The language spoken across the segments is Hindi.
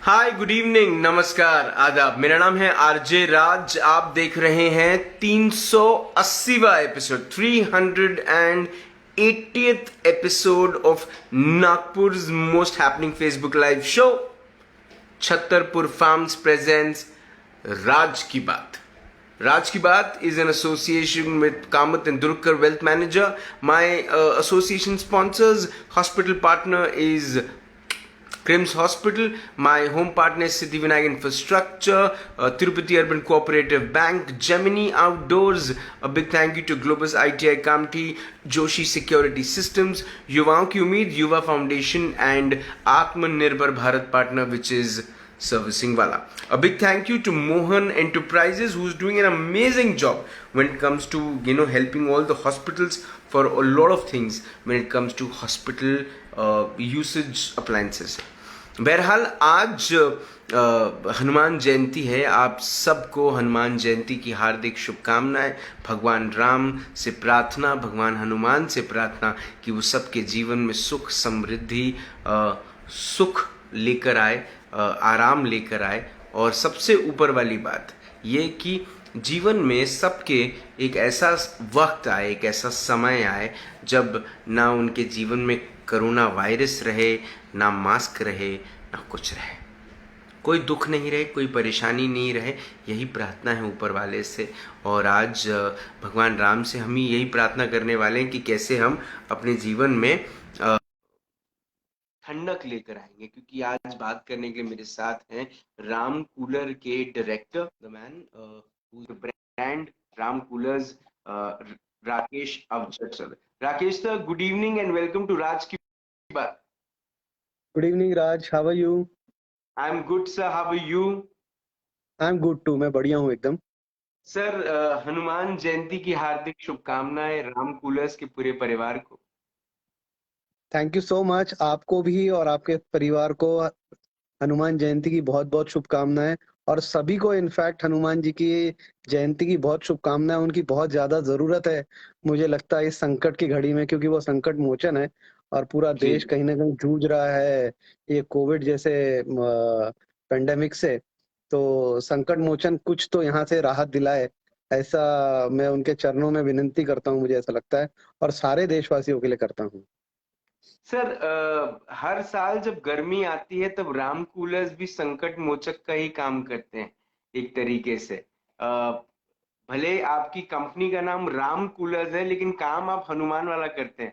हाय, गुड इवनिंग, नमस्कार, आदाब। मेरा नाम है आरजे राज। आप देख रहे हैं 380वां episode, 380th episode of Nagpur's most happening Facebook live show, Chhatarpur farms presents Raj ki Baat. Raj Ki Baat is an association with Kamath and Durkar Wealth Manager. My association sponsors, hospital partner is Crims Hospital. My home partner is Siddhivinayak Infrastructure, Tirupati Urban Cooperative Bank, Gemini Outdoors. A big thank you to Globus ITI Kamti, Joshi Security Systems, युवाओं की उम्मीद युवा foundation and Atmanirbhar Bharat partner, which is Servicing Wala. A big thank you to Mohan Enterprises, who's doing an amazing job when it comes to helping all the hospitals for a lot of things when it comes to hospital usage appliances. बहरहाल आज हनुमान जयंती है। आप सबको हनुमान जयंती की हार्दिक शुभकामनाएं। भगवान राम से प्रार्थना, भगवान हनुमान से प्रार्थना कि वो सबके जीवन में सुख समृद्धि सुख लेकर आए, आराम लेकर आए। और सबसे ऊपर वाली बात ये कि जीवन में सबके एक ऐसा वक्त आए, एक ऐसा समय आए जब ना उनके जीवन में कोरोना वायरस रहे, ना मास्क रहे, ना कुछ रहे, कोई दुख नहीं रहे, कोई परेशानी नहीं रहे। यही प्रार्थना है ऊपर वाले से। और आज भगवान राम से हम ही यही प्रार्थना करने वाले हैं कि कैसे हम अपने जीवन में ठंडक लेकर आएंगे। क्योंकि आज बात करने के लिए मेरे साथ हैं राम कूलर के director, the man brand Ram coolers, Rakesh Avchat sir. Rakesh sir, good evening and welcome to Raj ki Baat. Good evening, Raj. How are you? I am good sir, how are you? I'm good too. मैं बढ़िया हूँ एकदम। सर, हनुमान जयंती की हार्दिक शुभकामनाएं राम कूलर्स के पूरे परिवार को। Thank you so much. आपको भी और आपके परिवार को हनुमान जयंती की बहुत बहुत शुभकामनाएं। और सभी को इनफैक्ट हनुमान जी की जयंती की बहुत शुभकामनाएं। उनकी बहुत ज्यादा जरूरत है मुझे लगता है इस संकट की घड़ी में, क्योंकि वो संकट मोचन है और पूरा जी देश कहीं ना कहीं जूझ रहा है ये कोविड जैसे पेंडेमिक से। तो संकट मोचन कुछ तो यहाँ से राहत दिलाए, ऐसा मैं उनके चरणों में विनती करता हूँ। मुझे ऐसा लगता है और सारे देशवासियों के लिए करता हूँ। सर, हर साल जब गर्मी आती है तब राम कूलर्स भी संकट मोचक का ही काम करते हैं एक तरीके से। भले आपकी कंपनी का नाम राम कूलर्स है, लेकिन काम आप हनुमान वाला करते हैं।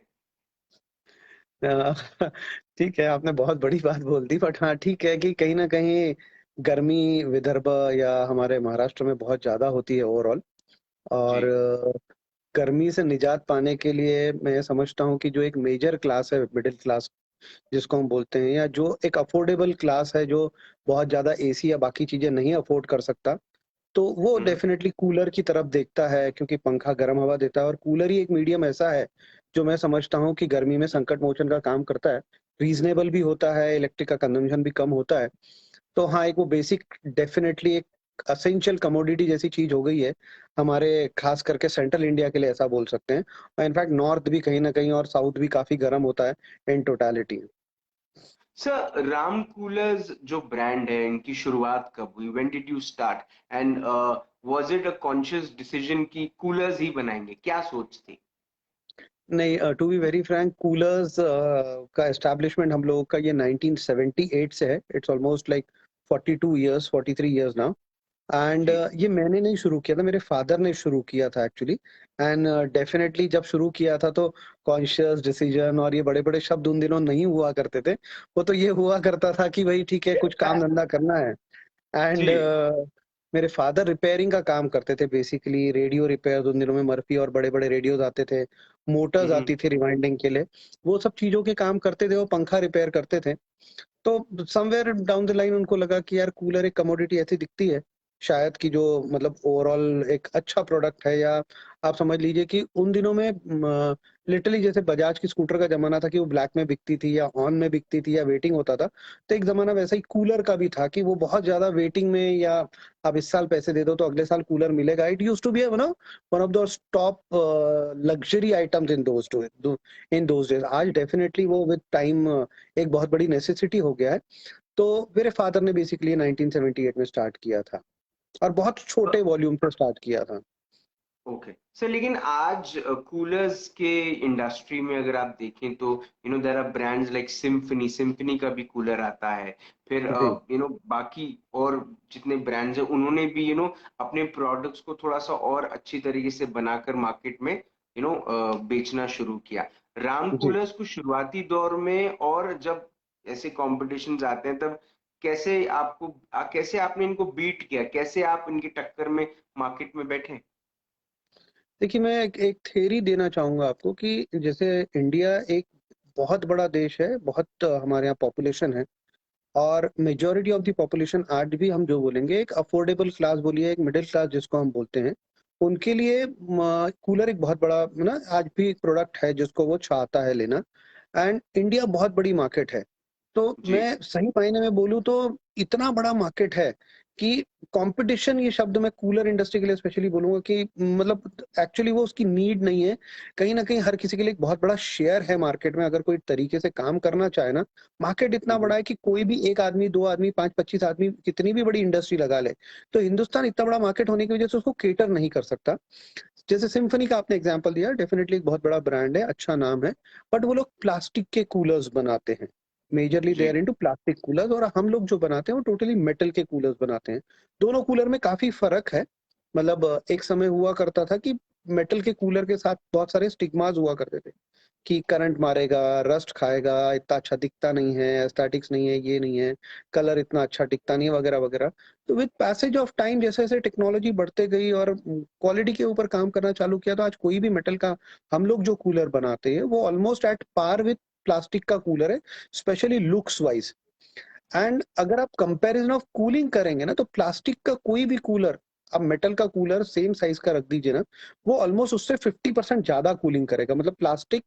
अ, ठीक है, आपने बहुत बड़ी बात बोल दी, बट हाँ ठीक है कि कहीं ना कहीं गर्मी विदर्भ या हमारे महाराष्ट्र में बहुत ज्यादा होती है ओवरऑल। और जी। गर्मी से निजात पाने के लिए मैं समझता हूँ कि जो एक मेजर क्लास है, मिडिल क्लास जिसको हम बोलते हैं, या जो एक अफोर्डेबल क्लास है जो बहुत ज्यादा एसी या बाकी चीजें नहीं अफोर्ड कर सकता, तो वो हम्म। डेफिनेटली कूलर की तरफ देखता है, क्योंकि पंखा गर्म हवा देता है और कूलर ही एक मीडियम ऐसा है जो मैं समझता हूँ कि गर्मी में संकट मोचन का काम करता है। रीजनेबल भी होता है, इलेक्ट्रिक का कंजम्पशन भी कम होता है। तो हाँ, एक वो बेसिक डेफिनेटली एक असेंशियल कमोडिटी जैसी चीज हो गई है हमारे, खास करके सेंट्रल इंडिया के लिए ऐसा बोल सकते हैं। और इनफैक्ट नॉर्थ भी कहीं ना कहीं और साउथ भी काफी गर्म होता है in totality. Sir, Ram coolers जो ब्रांड है, इनकी शुरुआत कब हुई? When did you start and was it a conscious decision कि कूलर्स ही बनाएंगे? क्या सोच थी? नहीं, to be very frank, coolers का एस्टैब्लिशमेंट हम लोगों का ये 1978 से है। It's almost like 42 years, 43 years now. And जी। ये मैंने नहीं शुरू किया था, मेरे फादर ने शुरू किया था एक्चुअली। एंड डेफिनेटली जब शुरू किया था तो कॉन्शियस डिसीजन और ये बड़े बड़े शब्द उन दिनों नहीं हुआ करते थे। वो तो ये हुआ करता था कि भाई ठीक है, कुछ काम धंधा करना है। एंड जी। मेरे फादर रिपेयरिंग का काम करते थे, बेसिकली रेडियो रिपेयर। उन दिनों में मर्फी और बड़े बड़े रेडियोज आते थे, मोटर्स हम्म। आती थी रिवाइंडिंग के लिए। वो सब चीजों के काम करते थे, वो पंखा रिपेयर करते थे। तो समवेयर डाउन द लाइन उनको लगा कि यार कूलर एक कमोडिटी ऐसी दिखती है शायद कि जो मतलब ओवरऑल एक अच्छा प्रोडक्ट है। या आप समझ लीजिए कि उन दिनों में लिटरली जैसे बजाज की स्कूटर का जमाना था कि वो ब्लैक में बिकती थी या ऑन में बिकती थी या वेटिंग होता था, तो एक जमाना वैसा ही कूलर का भी था कि वो बहुत ज्यादा वेटिंग में, या आप इस साल पैसे दे दो तो अगले साल कूलर मिलेगा। It use to be one of the top luxury items in those days. आज डेफिनेटली वो विद टाइम एक बहुत बड़ी नेसेसिटी हो गया है। तो मेरे फादर ने बेसिकली 1978 में स्टार्ट किया था और बहुत छोटे वॉल्यूम पे स्टार्ट किया था। ओके सर, लेकिन आज कूलर्स के इंडस्ट्री में अगर आप देखें तो there are brands like Symphony का भी कूलर आता है। फिर जी, बाकी और जितने ब्रांड्स हैं उन्होंने भी अपने प्रोडक्ट्स को थोड़ा सा और अच्छी तरीके से बनाकर मार्केट में बेचना शुरू किया। राम जी। कूलर्स को शुरुआती दौर में और जब ऐसे कॉम्पिटिशन्स आते हैं तब कैसे आपने इनको बीट किया, कैसे आप इनकी टक्कर में मार्केट में बैठे? देखिए, मैं एक थ्योरी देना चाहूँगा आपको कि जैसे इंडिया एक बहुत बड़ा देश है, बहुत हमारे यहाँ पॉपुलेशन है और मेजॉरिटी ऑफ द पॉपुलेशन आज भी हम जो बोलेंगे एक अफोर्डेबल क्लास बोलिए, एक मिडल क्लास जिसको हम बोलते हैं, उनके लिए कूलर एक बहुत बड़ा ना आज भी एक प्रोडक्ट है जिसको वो चाहता है लेना एंड इंडिया बहुत बड़ी मार्केट है। तो जी। मैं सही मायने में बोलूँ तो इतना बड़ा मार्केट है कि कंपटीशन ये शब्द मैं कूलर इंडस्ट्री के लिए स्पेशली बोलूँगा कि मतलब एक्चुअली वो उसकी नीड नहीं है। कहीं न कहीं हर किसी के लिए एक बहुत बड़ा शेयर है मार्केट में अगर कोई तरीके से काम करना चाहे ना, मार्केट इतना हम्म। बड़ा है कि कोई भी 1 आदमी, 2 आदमी, 5-25 आदमी कितनी भी बड़ी इंडस्ट्री लगा ले, तो हिंदुस्तान इतना बड़ा मार्केट होने की वजह से उसको कैटर नहीं कर सकता। जैसे सिम्फनी का आपने एग्जांपल दिया, डेफिनिटली एक बहुत बड़ा ब्रांड है, अच्छा नाम है, बट वो लोग प्लास्टिक के कूलर्स बनाते हैं। मेजरली दे जी। आर इंटू प्लास्टिक कूलर्स और हम लोग जो बनाते हैं वो टोटली मेटल के कूलर्स बनाते हैं। दोनों कूलर में काफ़ी फ़र्क है। मतलब एक समय हुआ करता था कि मेटल के कूलर के साथ बहुत सारे स्टिग्मास हुआ करते थे। कि करंट मारेगा, रस्ट खाएगा, इतना अच्छा दिखता नहीं है, एस्थेटिक्स नहीं है, ये नहीं है, कलर इतना अच्छा टिकता नहीं है वगैरह-वगैरह। तो विद पैसेज ऑफ टाइम जैसे-जैसे टेक्नोलॉजी बढ़ते गई और क्वालिटी के ऊपर काम करना चालू किया तो आज कोई भी मेटल का हम लोग जो कूलर बनाते हैं वो almost at par with plastic का कूलर है, स्पेशली लुक्स वाइज़। एंड अगर आप कंपैरिज़न ऑफ कूलिंग करेंगे ना तो प्लास्टिक का कोई भी कूलर, आप मेटल का कूलर सेम साइज़ का रख दीजिए ना, वो ऑलमोस्ट उससे 50% ज़्यादा कूलिंग करेगा। मतलब plastic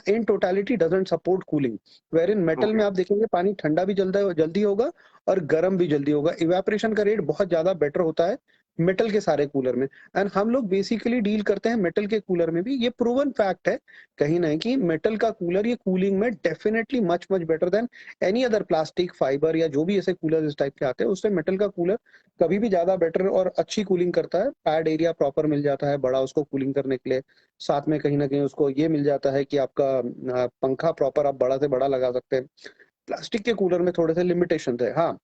in totality doesn't support cooling wherein metal okay. में आप देखेंगे पानी ठंडा भी जल्दी होगा और गर्म भी जल्दी होगा। इवेपोरेशन का रेट बहुत ज्यादा बेटर होता है मेटल के सारे कूलर में एंड हम लोग बेसिकली डील करते हैं मेटल के कूलर में भी। ये प्रूवन फैक्ट है कहीं ना कि मेटल का कूलर ये कूलिंग में definitely much much better than any other plastic fibre या जो भी ऐसे कूलर इस टाइप के आते हैं उससे मेटल का कूलर कभी भी ज्यादा बेटर और अच्छी कूलिंग करता है। पैड एरिया प्रॉपर मिल जाता है बड़ा उसको कूलिंग करने के लिए। साथ में कहीं न कहीं उसको ये मिल जाता है कि आपका पंखा प्रॉपर आप बड़ा से बड़ा लगा सकते हैं। प्लास्टिक के कूलर में थोड़े से लिमिटेशन थे। हाँ,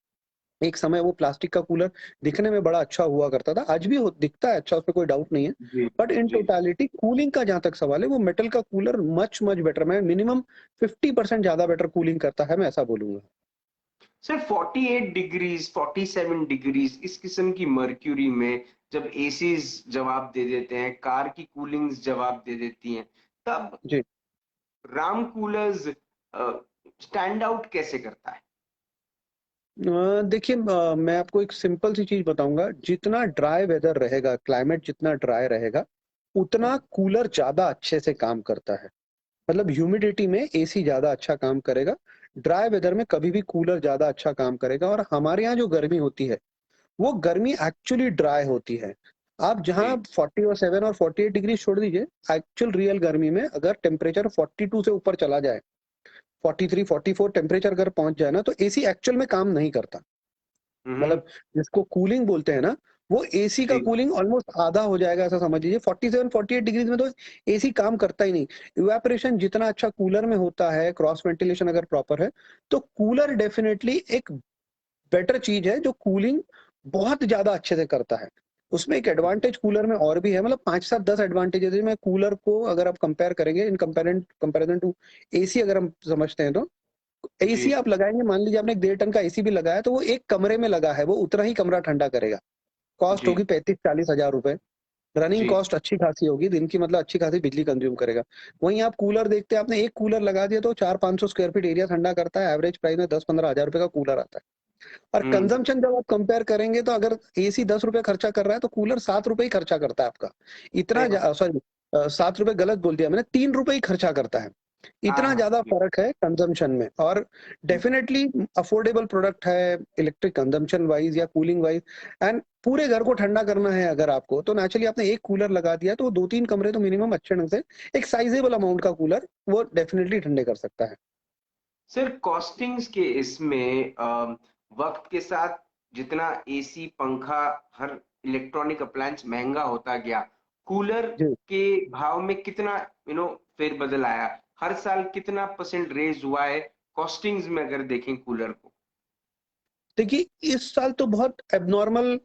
एक समय वो प्लास्टिक का कूलर दिखने में बड़ा अच्छा हुआ करता था। आज भी हो दिखता है अच्छा उसमें कोई डाउट नहीं है। जी। बट इन जी। टोटैलिटी कूलिंग का जहाँ तक सवाल है वो मेटल का कूलर मच मच बेटर मैं मिनिमम 50% ज़्यादा बेटर कूलिंग करता है मैं ऐसा बोलूँगा। सर 48 डिग्रीज 47 डिग्रीज इस किस्म की मर्क्यूरी में जब एसीज जवाब दे देते हैं, कार की कूलिंग्स जवाब दे देती हैं, तब जी। राम कूलर्स स्टैंड आउट कैसे करता है? देखिए मैं आपको एक सिंपल सी चीज़ बताऊँगा, जितना ड्राई वेदर रहेगा, क्लाइमेट जितना ड्राई रहेगा, उतना कूलर ज़्यादा अच्छे से काम करता है। मतलब ह्यूमिडिटी में एसी ज़्यादा अच्छा काम करेगा, ड्राई वेदर में कभी भी कूलर ज़्यादा अच्छा काम करेगा और हमारे यहाँ जो गर्मी होती है, वो गर्मी एक्चुअली ड्राई होती है। आप जहाँ जी। 47 और 48 डिग्री छोड़ दीजिए, एक्चुअल रियल गर्मी में अगर टेम्परेचर 42 से ऊपर चला जाए, 43, 44 टेम्परेचर अगर पहुँच जाए ना, तो एसी एक्चुअल में काम नहीं करता। हम्म। मतलब जिसको कूलिंग बोलते हैं ना, वो एसी का जी। कूलिंग ऑलमोस्ट आधा हो जाएगा ऐसा समझ लीजिए। 47-48 डिग्रीज़ में तो एसी काम करता ही नहीं। इवेपोरेशन जितना अच्छा कूलर में होता है, क्रॉस वेंटिलेशन अगर प्रॉपर है, तो कूलर डेफिनिटली एक बेटर चीज़ है जो कूलिंग बहुत ज़्यादा अच्छे से करता है। उसमें एक एडवांटेज कूलर में और भी है मतलब 5, 7, 10 एडवांटेजेज़ है। मैं कूलर को अगर आप कंपेयर करेंगे इन कंपैरिज़न टू एसी अगर हम समझते हैं तो जी। एसी आप लगाएँगे मान लीजिए आपने 1.5 टन का एसी भी लगाया तो वो एक कमरे में लगा है, वो उतना ही कमरा ठंडा करेगा। कॉस्ट जी। होगी 35-40 हज़ार रुपए। रनिंग जी। कॉस्ट अच्छी खासी होगी, दिन की मतलब अच्छी खासी बिजली कंज़्यूम करेगा। वहीं आप कूलर देखते हैं, आपने एक कूलर लगा दिया तो 400-500 स्क्वायर फीट एरिया ठंडा करता है, एवरेज प्राइस में 10-15 हज़ार रुपए का कूलर आता है। और हम्म। कंज़म्पशन जब आप कंपेयर करेंगे तो अगर एसी ₹10 खर्चा कर रहा है तो कूलर ₹7 ही खर्चा करता है आपका। अरे वाह। सॉरी ₹7 गलत बोल दिया मैंने, ₹3 ही खर्चा करता है। हाँ इतना हाँ ज़्यादा जी। फ़र्क है कंज़म्पशन में और जी। डेफ़िनेटली अफ़ोर्डेबल प्रोडक्ट है इलेक्ट्रिक कंज़म्पशन वाइज़ या कूलिंग वाइज़ एंड पूरे घर को ठंडा करना है अगर आपको, तो नेचुरली आपने एक कूलर लगा दिया तो 2-3 कमरे तो मिनिमम अच्छे ढंग से एक साइज़ेबल अमाउंट का कूलर वो डेफ़िनेटली ठंडे कर सकता है। सर कॉस्टिंग्स के इसमें वक्त के साथ जितना एसी पंखा हर इलेक्ट्रॉनिक अप्लायंस महंगा होता गया, कूलर जी। के भाव में कितना फेरबदल आया, हर साल कितना परसेंट रेज हुआ है कॉस्टिंग्स में अगर देखें कूलर को? देखिए, इस साल तो बहुत एब्नॉर्मल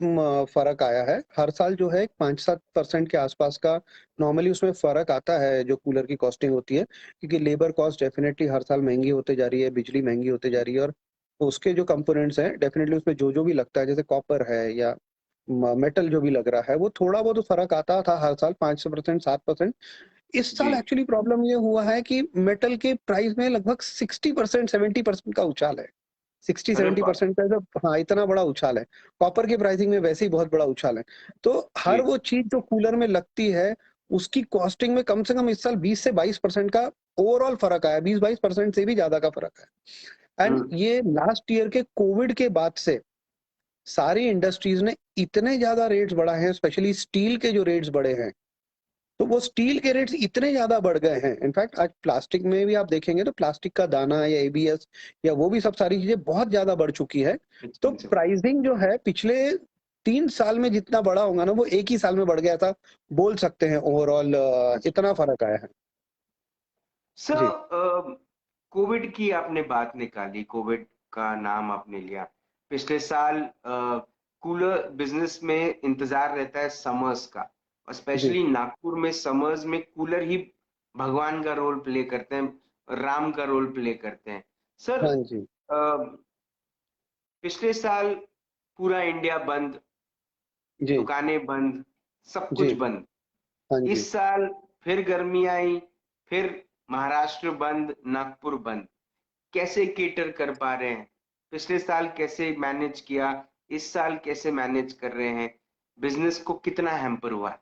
फ़र्क आया है। हर साल जो है 5-7% के आसपास का नॉर्मली उसमें फ़र्क आता है, जो कूलर की कॉस्टिंग होती है। क्योंकि लेबर कॉस्ट डेफ़िनेटली हर साल महँगी होते जा रही है, बिजली महँगी होते जा रही है और उसके जो कंपोनेंट्स हैं, डेफ़िनेटली उसमें जो-जो भी लगता है, जैसे कॉपर है या मेटल जो भी लग रहा है, वो थोड़ा बहुत तो फ़र्क आता था हर साल 5% 7%। इस जी। साल एक्चुअली प्रॉब्लम ये हुआ है कि मेटल के प्राइस में लगभग 60% 70% का उछाल है। अरे बाप 60-70% का जो हाँ, इतना बड़ा उछाल है। कॉपर की प्राइसिंग में वैसे ही बहुत बड़ा उछाल है। तो हर जी। वो चीज़ जो कूलर में लगती है, उसकी कॉस्टिंग में कम से कम इस साल 20 से 22% का ओवरऑल फ़र्क आया। 20-22% से भी ज़्यादा का फ़र्क है। एंड हम्म। ये लास्ट ईयर के कोविड के बाद से सारी इंडस्ट्रीज़ ने इतने ज़्यादा रेट्स बढ़ाए हैं, स्पेशली स्टील के जो रेट्स बढ़े हैं, तो वो स्टील के रेट्स इतने ज़्यादा बढ़ गए हैं। इनफैक्ट आज प्लास्टिक में भी आप देखेंगे तो प्लास्टिक का दाना या एबीएस या वो भी सब सारी चीज़ें बहुत ज़्यादा बढ़ चुकी है। तो एक्सपेंसिव। प्राइसिंग जो है पिछले 3 साल में जितना बढ़ा होगा ना, वो 1 ही साल में बढ़ गया था, बोल सकते हैं ओवरऑल इतना फ़र्क आया है। जी, सर कोविड की आपने बात निकाली, कोविड का नाम आपने लिया। पिछले साल कूलर बिजनेस में इंतजार रहता है समर्स का, और जी। स्पेशली नागपुर में समर्स में कूलर ही भगवान का रोल प्ले करते हैं, राम का रोल प्ले करते हैं। सर हाँ जी। पिछले साल पूरा इंडिया बंद, जी, दुकानें बंद, सब जी। कुछ बंद। हाँ जी। इस साल फिर गर्मी आई, फिर महाराष्ट्र बंद, नागपुर बंद। कैसे केटर कर पा रहे हैं? पिछले साल कैसे मैनेज किया? इस साल कैसे मैनेज कर रहे हैं? बिजनेस को कितना हैम्पर हुआ?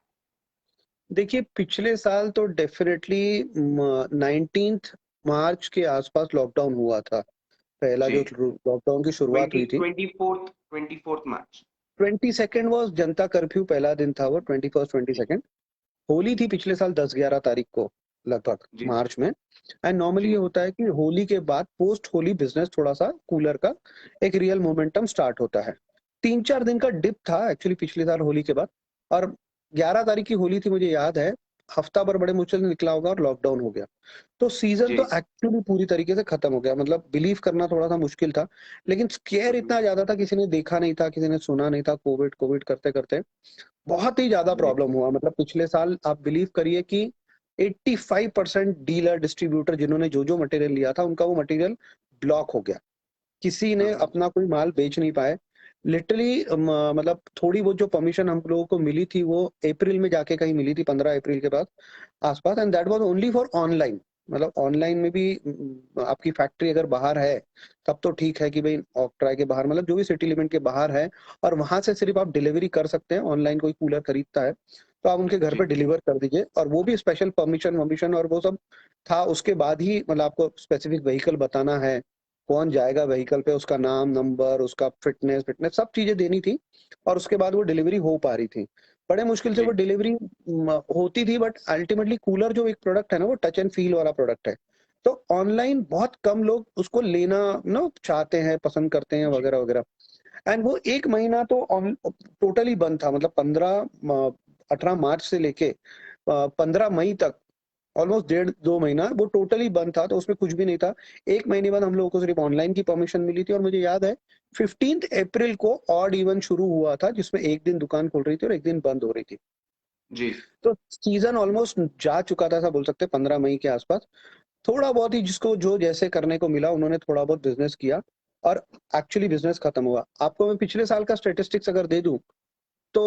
देखिए, पिछले साल तो डेफ़िनेटली 19th मार्च के आसपास लॉकडाउन हुआ था। पहला जी। जो लॉकडाउन की शुरुआत 20 हुई थी। 24th March. 22nd was Janata curfew पहला दिन था वो 21st जी। 22nd। होली थी पिछले साल 10-11 तारीख को लगभग जी। मार्च में। एंड नॉर्मली ये जी। होता है कि होली के बाद पोस्ट होली बिज़नेस थोड़ा-सा कूलर का एक रियल मोमेंटम स्टार्ट होता है। 3-4 दिन का डिप था एक्चुअली पिछले साल होली के बाद और 11 तारीख की होली थी मुझे याद है। हफ्ता भर बड़े मुश्किल से निकला होगा और लॉकडाउन हो गया। तो सीज़न तो जी। एक्चुअली पूरी तरीके से खत्म हो गया मतलब बिलीव करना थोड़ा-सा मुश्किल था। लेकिन स्केयर हम्म। इतना ज़्यादा था किसी ने देखा नहीं था, किसी ने सुना नहीं था कोविड, कोविड करते-करते बहुत ही ज़्यादा जी। प्रॉब्लम हुआ मतलब पिछले साल आप बिलीव करिए कि 85% डीलर, डिस्ट्रीब्यूटर जिन्होंने जो-जो मटेरियल लिया था, उनका वो मटेरियल ब्लॉक हो गया। किसी ने हम्म। अपना कोई माल बेच नहीं पाए। लिटरली मतलब थोड़ी बहुत जो परमिशन हम लोगों को मिली थी, वो अप्रैल में जाके कहीं मिली थी, 15 अप्रैल के बाद आस-पास and that was only for online. मतलब ऑनलाइन में भी आपकी फैक्ट्री अगर बाहर है, तब तो ठीक है कि भई ऑक्ट्रा के बाहर मतलब जो भी सिटी लिमिट के बाहर है और वहाँ से सिर्फ़ आप डिलीवरी कर सकते हैं, ऑनलाइन कोई कूलर खरीदता है, तो आप उनके घर पे जी। डिलीवर कर दीजिए और वो भी स्पेशल परमिशन-वर्मिशन और वो सब था। उसके बाद ही मतलब आपको स्पेसिफिक व्हीकल बताना है, कौन जाएगा व्हीकल पे, उसका नाम, नंबर, उसका फ़िटनेस फ़िटनेस सब चीज़ें देनी थी और उसके बाद वो डिलीवरी हो पा रही थी। बड़े मुश्किल से वो जी। डिलीवरी होती थी बट अल्टीमेटली कूलर जो एक प्रोडक्ट है ना, वो टच एंड फ़ील वाला प्रोडक्ट है। तो ऑनलाइन बहुत कम लोग उसको लेना चाहते हैं, पसंद करते हैं जी। वगैरह-वगैरह। एंड वो 1 महीना तो टोटली बंद था मतलब 18 मार्च से लेके 15 मई तक ऑलमोस्ट डेढ़ 2 महीना वो टोटली बंद था, तो उसमें कुछ भी नहीं था। 1 महीने बाद हम लोगों को सिर्फ ऑनलाइन की परमिशन मिली थी और मुझे याद है 15th अप्रैल को ऑड इवन शुरू हुआ था, जिसमें 1 दिन दुकान खुल रही थी और 1 दिन बंद हो रही थी। जी। तो सीज़न ऑलमोस्ट जा चुका था ऐसा बोल सकते हैं 15 मई के आसपास। थोड़ा बहुत ही जिसको जो जैसे करने को मिला उन्होंने थोड़ा बहुत बिज़नेस किया और एक्चुअली बिज़नेस खत्म हुआ। आपको मैं पिछले साल का स्टैटिस्टिक्स अगर दे दूँ तो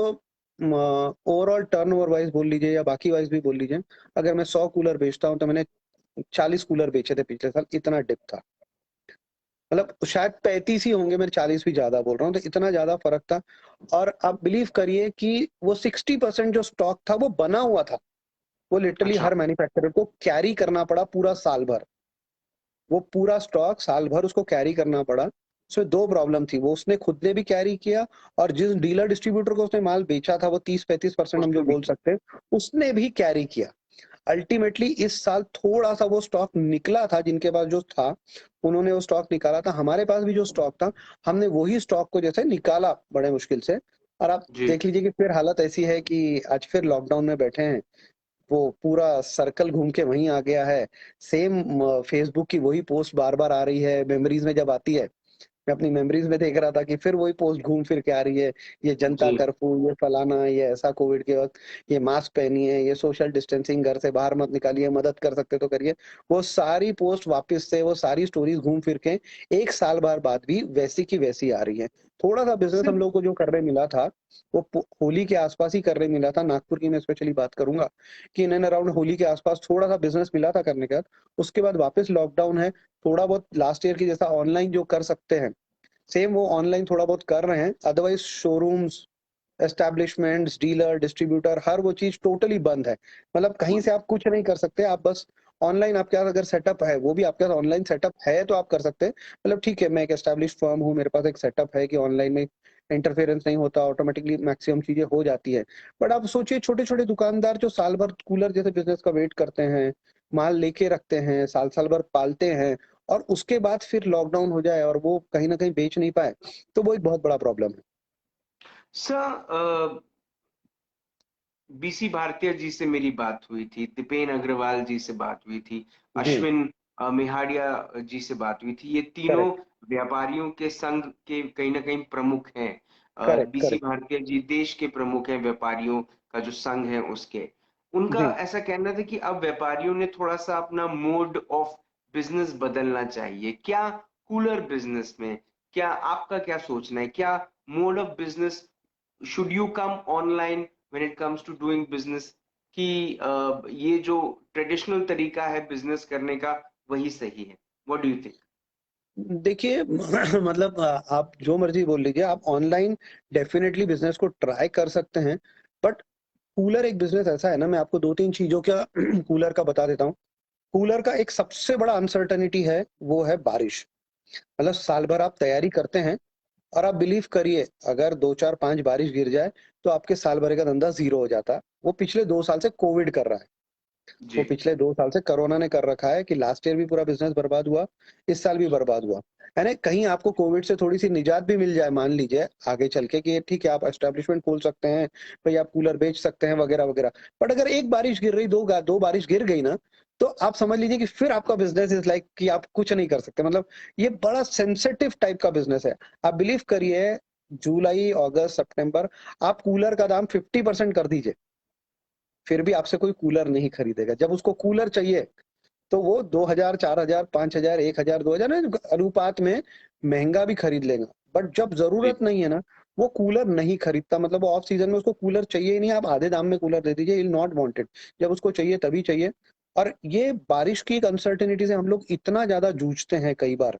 ओवरऑल टर्नओवर वाइज़ बोल लीजिए या बाकी वाइज़ भी बोल लीजिए, अगर मैं 100 कूलर बेचता हूँ तो मैंने 40 कूलर बेचे थे पिछले साल, इतना डिप था। मतलब शायद 35 ही होंगे, मैं 40 भी ज़्यादा बोल रहा हूँ, तो इतना ज़्यादा फ़र्क था और आप बिलीव करिए कि वो 60% जो स्टॉक था वो बना हुआ था। वो लिटरली अच्छा। हर मैन्युफैक्चरर को कैरी करना पड़ा पूरा साल भर। वो पूरा स्टॉक साल भर उसको कैरी करना पड़ा। उसमें 2 प्रॉब्लम थी, वो उसने खुद ने भी कैरी किया और जिस डीलर डिस्ट्रीब्यूटर को उसने माल बेचा था वो 30-35% हम उसने जो भी बोल किया। सकते हैं, उसने भी कैरी किया। अल्टीमेटली इस साल थोड़ा सा वो स्टॉक निकला था, जिनके पास जो था उन्होंने वो स्टॉक निकाला था, हमारे पास भी जो स्टॉक था हमने वही स्टॉक को जैसे निकाला बड़े मुश्किल से। और आप जी। देख लीजिए कि फिर हालत ऐसी है कि आज फिर लॉकडाउन में बैठे हैं, वो पूरा सर्कल घूम के वहीं आ गया है। सेम फेसबुक की वही पोस्ट बार बार आ रही है, मेमोरीज में जब आती है मैं अपनी मेमोरीज में देख रहा था कि फिर वही पोस्ट घूम फिर के आ रही है, ये जनता जी। कर्फ्यू, ये फलाना, ये ऐसा कोविड के वक्त, ये मास्क पहनिए, ये सोशल डिस्टेंसिंग, घर से बाहर मत निकालिए, मदद कर सकते तो करिए। वो सारी पोस्ट वापस से, वो सारी स्टोरीज घूम फिर के एक साल भर बाद भी वैसी की वैसी आ रही है। थोड़ा सा बिजनेस हम सर। लोग को जो करने मिला था वो होली के आसपास ही करने मिला था, नागपुर की मैं स्पेशली बात करूंगा कि इन एंड अराउंड होली के आसपास थोड़ा सा बिजनेस मिला था करने के बाद। उसके बाद वापस लॉकडाउन है। थोड़ा बहुत लास्ट ईयर की जैसा ऑनलाइन जो कर सकते हैं सेम वो ऑनलाइन थोड़ा बहुत कर रहे हैं, otherwise showrooms, establishments, dealer, distributor, हर वो चीज टोटली बंद है। मतलब कहीं से आप कुछ नहीं कर सकते, आप बस ऑनलाइन आपके पास अगर सेटअप है, वो भी आपके पास ऑनलाइन सेटअप है तो आप कर सकते हैं। मतलब ठीक है, मैं एक एस्टैब्लिश फर्म हूँ, मेरे पास एक सेटअप है कि ऑनलाइन में इंटरफेरेंस नहीं होता, ऑटोमेटिकली मैक्सिमम चीजें हो जाती है। बट आप सोचिए छोटे छोटे दुकानदार जो साल भर कूलर जैसे बिजनेस का वेट करते हैं, माल लेके रखते हैं, साल साल भर पालते हैं, और उसके बाद फिर लॉकडाउन हो जाए और वो कहीं ना कहीं बेच नहीं पाए, तो वो एक बहुत बड़ा प्रॉब्लम है। सर, बीसी भारतीय जी से मेरी बात हुई थी, दीपेन अग्रवाल जी से बात हुई थी, जी। अश्विन मेहाडिया जी से बात हुई थी। ये तीनों करेक्ट। व्यापारियों के संघ के कहीं ना कहीं प्रमुख हैं। करेक्ट। BC correct. भारतीय जी देश के प्रमुख हैं, व्यापारियों का जो संघ है उसके। उनका जी। ऐसा कहना था कि अब व्यापारियों ने थोड़ा सा अपना मोड ऑफ बिजनेस बदलना चाहिए। क्या कूलर बिजनेस में, क्या आपका क्या सोचना है? क्या mode of business, should you come online when it comes to doing business, कि ये जो ट्रेडिशनल तरीका है बिजनेस करने का वही सही है? What do you think? देखिए मतलब आप जो मर्जी बोल लीजिए, आप ऑनलाइन डेफिनेटली बिजनेस को ट्राई कर सकते हैं। बट कूलर एक बिजनेस ऐसा है ना, मैं आपको दो तीन चीजों का कूलर का बता देता हूँ। कूलर का एक सबसे बड़ा अनसर्टनिटी है, वो है बारिश। मतलब साल भर आप तैयारी करते हैं, और आप बिलीव करिए अगर 2 4 5 बारिश गिर जाए तो आपके साल भर का धंधा ज़ीरो हो जाता है। वो पिछले 2 साल से कोविड कर रहा है। जी। वो पिछले 2 साल से कोरोना ने कर रखा है कि लास्ट ईयर भी पूरा बिज़नेस बर्बाद हुआ, इस साल भी बर्बाद हुआ। यानी कहीं आपको कोविड से थोड़ी-सी निजात भी मिल जाए, मान लीजिए आगे चल के कि ये ठीक है, आप एस्टेब्लिशमेंट खोल सकते हैं, भई आप कूलर बेच सकते हैं वगैरह-वगैरह। बट अगर 1 बारिश गिर रही, 2 बारिश गिर गई ना, तो आप समझ लीजिए कि फिर आपका बिज़नेस इज़ लाइक कि आप कुछ नहीं कर सकते। मतलब ये बड़ा सेंसिटिव टाइप का बिज़नेस है। आप बिलीव करिए, जुलाई, अगस्त, सितंबर आप कूलर का दाम 50% कर दीजिए, फिर भी आपसे कोई कूलर नहीं खरीदेगा। जब उसको कूलर चाहिए, तो वो 2000, 4000, 5000, 1000, 2000 ना अनुपात में महँगा भी खरीद लेगा। बट जब जी। ज़रूरत नहीं है ना, वो कूलर नहीं खरीदता। मतलब वो ऑफ सीज़न में उसको कूलर चाहिए ही नहीं, आप आधे दाम में कूलर दे दीजिए, he will not want it. जब उसको चाहिए तभी चाहिए। और ये बारिश की एक अनसर्टेनिटी से हम लोग इतना ज़्यादा जूझते हैं कई बार,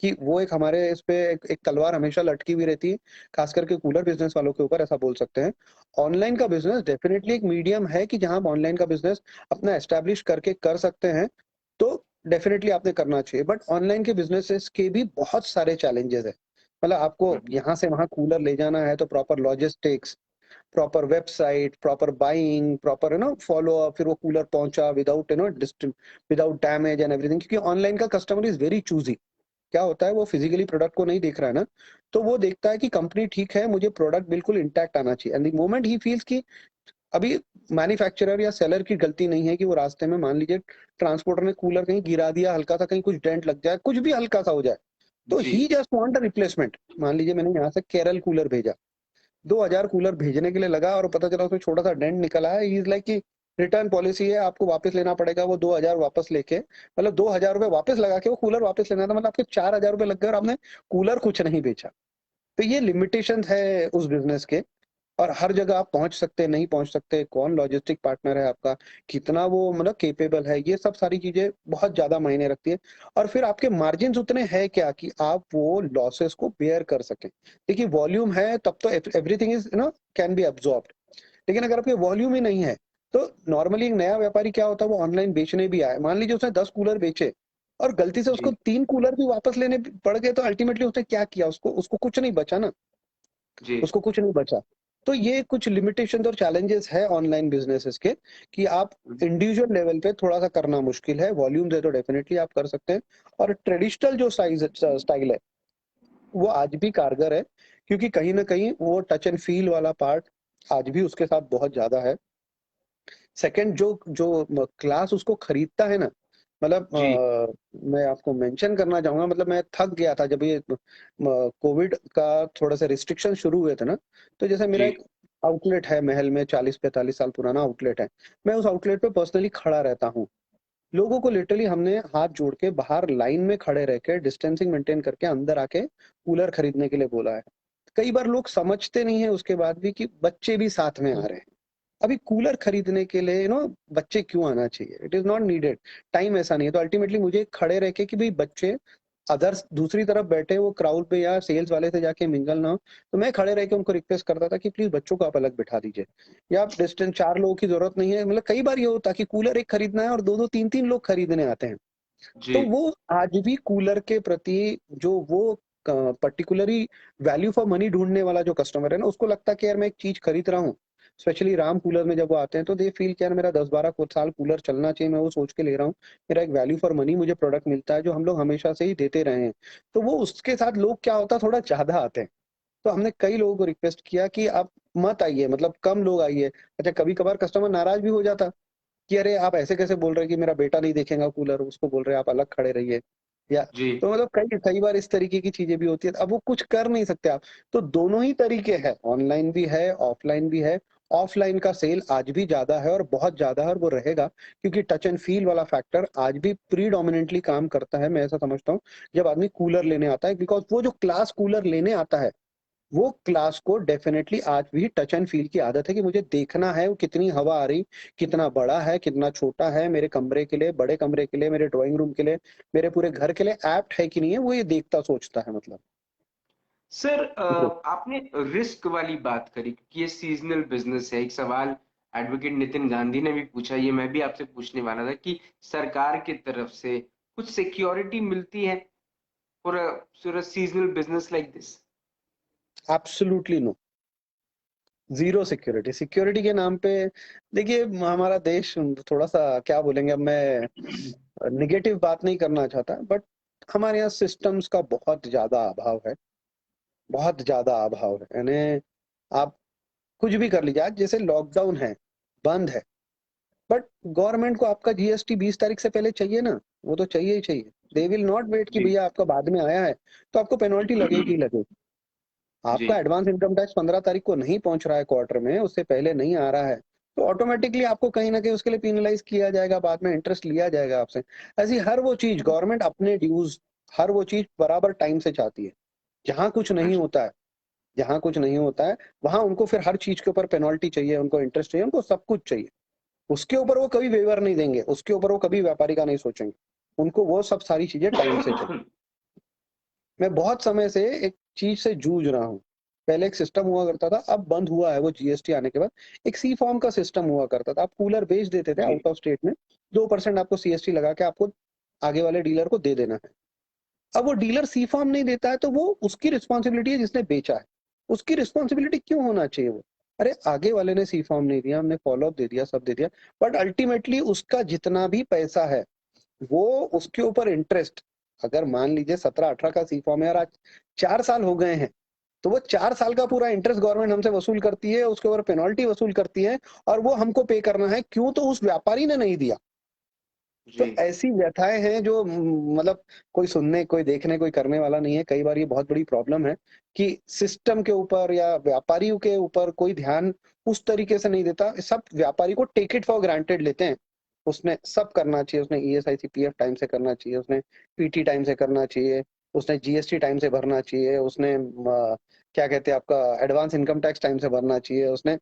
कि वो एक हमारे इस पे एक एक तलवार हमेशा लटकी हुई रहती है, खास करके कूलर बिज़नेस वालों के ऊपर, ऐसा बोल सकते हैं। ऑनलाइन का बिज़नेस डेफ़िनिटली एक मीडियम है कि जहाँ आप ऑनलाइन का बिज़नेस अपना एस्टैब्लिश करके कर सकते हैं, तो डेफ़िनिटली आपने करना चाहिए। बट ऑनलाइन के बिज़नेसेस के भी बहुत सारे चैलेंजेज़ हैं। मतलब आपको यहाँ से वहाँ कूलर ले जाना है तो proper logistics, proper website, proper buying, proper follow up, फिर वो कूलर पहुँचा without without damage and everything, क्योंकि ऑनलाइन का कस्टमर इज़ वेरी चूज़ी। क्या होता है, वो फिजिकली प्रोडक्ट को नहीं देख रहा है ना, तो वो देखता है कि कंपनी ठीक है, मुझे प्रोडक्ट बिल्कुल इंटैक्ट आना चाहिए। And the moment he feels कि अभी मैन्युफैक्चरर या सेलर की गलती नहीं है कि वो रास्ते में मान लीजिए ट्रांसपोर्टर ने कूलर कहीं गिरा दिया, हल्का सा कहीं कुछ डेंट लग जाए, कुछ भी हल्का सा हो जाए, तो जी। ही जस्ट वांट अ रिप्लेसमेंट। मान लीजिए मैंने यहाँ से केरल कूलर भेजा, 2000 कूलर भेजने के लिए लगा और पता चला उसमें छोटा सा डेंट निकल आया। ही इज लाइक कि रिटर्न पॉलिसी है, आपको वापस लेना पड़ेगा वो 2000 वापस लेके। मतलब 2000 रुपए वापस लगा के वो कूलर वापस लेना था, मतलब आपके 4000 रुपए लग गए और आपने कूलर कुछ नहीं बेचा। तो ये लिमिटेशंस है उस बिजनेस के। और हर जगह आप पहुंच सकते हैं, नहीं पहुंच सकते, कौन लॉजिस्टिक पार्टनर है आपका, कितना वो मतलब केपेबल है, ये सब सारी चीजें बहुत ज्यादा मायने रखती है। और फिर आपके मार्जिन उतने हैं क्या कि आप वो लॉसेस को बेयर कर सकें। देखिए वॉल्यूम है तब तो everything is can be absorbed. लेकिन अगर आपके वॉल्यूम ही नहीं है, तो नॉर्मली एक नया व्यापारी क्या होता है, वो ऑनलाइन बेचने भी आए, मान लीजिए उसने 10 कूलर बेचे और गलती से उसको जी। 3 कूलर भी वापस लेने पड़ गए, तो अल्टीमेटली उसने क्या किया, उसको उसको कुछ नहीं बचा ना, जी। उसको कुछ नहीं बचा। तो ये कुछ लिमिटेशंस और चैलेंजेस है ऑनलाइन बिजनेसेस के, कि आप इंडिविजुअल लेवल पे थोड़ा-सा करना मुश्किल है, वॉल्यूम्स है तो डेफिनिटली आप कर सकते हैं। और ट्रेडिशनल जो स्टाइल है, वो आज भी कारगर है, क्योंकि कहीं न कहीं वो टच एंड फील वाला पार्ट आज भी उसके साथ बहुत ज़्यादा है। सेकंड, जो जो क्लास उसको खरीदता है ना, मतलब जी, मैं आपको मेंशन करना चाहूँगा, मतलब मैं थक गया था जब ये कोविड का थोड़ा-सा रिस्ट्रिक्शन शुरू हुए थे ना, तो जैसे मेरा जी, एक आउटलेट है महल में, 40-45 साल पुराना आउटलेट है। मैं उस आउटलेट पे पर्सनली खड़ा रहता हूँ। लोगों को लिटरली हमने हाथ जोड़ के बाहर लाइन में खड़े रह के डिस्टेंसिंग मेंटेन करके अंदर आके कूलर खरीदने के लिए बोला है। कई बार लोग समझते नहीं है उसके बाद भी कि बच्चे भी साथ में आ रहे हैं। अभी कूलर खरीदने के लिए बच्चे क्यों आना चाहिए? It is not needed. Time ऐसा नहीं है। तो अल्टीमेटली मुझे खड़े रह के कि भई बच्चे अदर्स दूसरी तरफ बैठे वो क्राउड में या सेल्स वाले से जाके मिंगल ना हो, तो मैं खड़े रह के उनको रिक्वेस्ट करता था कि प्लीज़ बच्चों को आप अलग बिठा दीजिए, या आप डिस्टेंस 4 लोगों की ज़रूरत नहीं है। मतलब कई बार ये होता है कि कूलर एक खरीदना है और 2-2 3-3 लोग खरीदने आते हैं। जी, तो वो आज भी कूलर के प्रति जो वो पर्टिकुलरली वैल्यू फॉर मनी ढूँढने वाला जो कस्टमर है ना, उसको लगता है कि यार मैं एक चीज़ खरीद रहा हूँ, स्पेशली राम कूलर में जब वो आते हैं तो दे फील कि यार मेरा 10-12 को साल कूलर चलना चाहिए, मैं वो सोच के ले रहा हूँ। मेरा एक वैल्यू फॉर मनी मुझे प्रोडक्ट मिलता है जो हम लोग हमेशा से ही देते रहे हैं। तो वो उसके साथ लोग क्या होता है थोड़ा ज़्यादा आते हैं। तो हमने कई लोगों को रिक्वेस्ट किया कि आप मत आइए, मतलब कम लोग आइए। अच्छा, कभी-कभार कस्टमर नाराज़ भी हो जाता कि अरे आप ऐसे कैसे बोल रहे हैं कि मेरा बेटा नहीं देखेगा कूलर, उसको बोल रहे हैं आप अलग खड़े रहिए, या जी। तो मतलब कई कई बार इस तरीके की चीज़ें भी होती है। अब वो कुछ कर नहीं सकते आप। तो दोनों ही तरीके हैं, ऑनलाइन भी है, ऑफलाइन भी है। ऑफलाइन का सेल आज भी ज़्यादा है और बहुत ज़्यादा है और वो रहेगा, क्योंकि टच एंड फील वाला फैक्टर आज भी प्रीडोमिनेंटली काम करता है, मैं ऐसा समझता हूँ। जब आदमी कूलर लेने आता है, बिकॉज़ वो जो क्लास कूलर लेने आता है, वो क्लास को डेफ़िनेटली आज भी टच एंड फ़ील की आदत है कि मुझे देखना है वो कितनी हवा आ रही, कितना बड़ा है, कितना छोटा है, मेरे कमरे के लिए, बड़े कमरे के लिए, मेरे ड्राइंग रूम के लिए, मेरे पूरे घर के लिए ऐप्ट है कि नहीं है, वो ये देखता सोचता है मतलब। सर जी। आपने रिस्क वाली बात करी कि ये सीज़नल बिज़नेस है। एक सवाल एडवोकेट नितिन गांधी ने भी पूछा, ये मैं भी आपसे पूछने वाला था कि सरकार की तरफ से कुछ सिक्योरिटी मिलती है for a seasonal business like this? Absolutely no. Zero security. Security के नाम पे देखिए हमारा देश थोड़ा-सा क्या बोलेंगे, अब मैं नेगेटिव बात नहीं करना चाहता, बट हमारे यहाँ सिस्टम्स का बहुत ज़्यादा अभाव है, बहुत ज़्यादा अभाव है। यानी आप कुछ भी कर लीजिए, आज जैसे लॉकडाउन है, बंद है, बट गवर्नमेंट को आपका जीएसटी 20 तारीख से पहले चाहिए ना, वो तो चाहिए ही चाहिए। दे विल नॉट वेट कि जी। भैया आपका बाद में आया है, तो आपको पेनल्टी लगेगी ही लगेगी। जी, आपका एडवांस इनकम टैक्स 15 तारीख को नहीं पहुँच रहा है क्वार्टर में, उससे पहले नहीं आ रहा है, तो ऑटोमैटिकली आपको कहीं न कहीं उसके लिए पेनलाइज़ किया जाएगा, बाद में इंटरेस्ट लिया जाएगा आपसे। ऐसी हर वो चीज़ गवर्नमेंट अपने ड्यूज़, हर वो चीज़ बराबर टाइम से चाहती है। जहाँ कुछ नहीं अच्छा। होता है, जहाँ कुछ नहीं होता है, वहाँ उनको फिर हर चीज़ के ऊपर पेनल्टी चाहिए, उनको इंटरेस्ट चाहिए, उनको सब कुछ चाहिए। उसके ऊपर वो कभी वेवर नहीं देंगे, उसके ऊपर वो कभी व्यापारी का नहीं सोचेंगे। उनको वो सब सारी चीज़ें टाइम से चाहिए। मैं बहुत समय से एक चीज़ से जूझ रहा हूँ। पहले एक सिस्टम हुआ करता था, अब बंद हुआ है वो जीएसटी आने के बाद। एक सी फॉर्म का सिस्टम हुआ करता था। आप कूलर बेच देते थे जी, आउट ऑफ स्टेट में, 2% आपको सीएसटी लगा के आपको आगे वाले डीलर को दे देना है। अब वो डीलर सी फॉर्म नहीं देता है, तो वो उसकी रिस्पॉन्सिबिलिटी है जिसने बेचा है। उसकी रिस्पॉन्सिबिलिटी क्यों होना चाहिए वो? अरे आगे वाले ने सी फॉर्म नहीं दिया, हमने फ़ॉलो अप दे दिया, सब दे दिया, बट अल्टीमेटली उसका जितना भी पैसा है, वो उसके ऊपर इंटरेस्ट, अगर मान लीजिए 17-18 का सी फॉर्म है और आज 4 साल हो गए हैं, तो वो 4 साल का पूरा इंटरेस्ट गवर्नमेंट हमसे वसूल करती है, उसके ऊपर पेनल्टी वसूल करती है और वो हमको पे करना है। क्यों? तो उस व्यापारी ने नहीं दिया। तो जी। ऐसी व्यथाएँ हैं जो मतलब कोई सुनने, कोई देखने, कोई करने वाला नहीं है। कई बार ये बहुत बड़ी प्रॉब्लम है कि सिस्टम के ऊपर या व्यापारियों के ऊपर कोई ध्यान उस तरीके से नहीं देता। सब व्यापारी को टेक इट फॉर ग्रांटेड लेते हैं। उसने सब करना चाहिए, उसने ईएसआई, पीएफ टाइम से करना चाहिए, उसने पीटी टाइम से करना चाहिए, उसने जीएसटी टाइम से भरना चाहिए, उसने क्या कहते हैं आपका एडवांस इनकम टैक्स टाइम से भरना चाहिए, उसने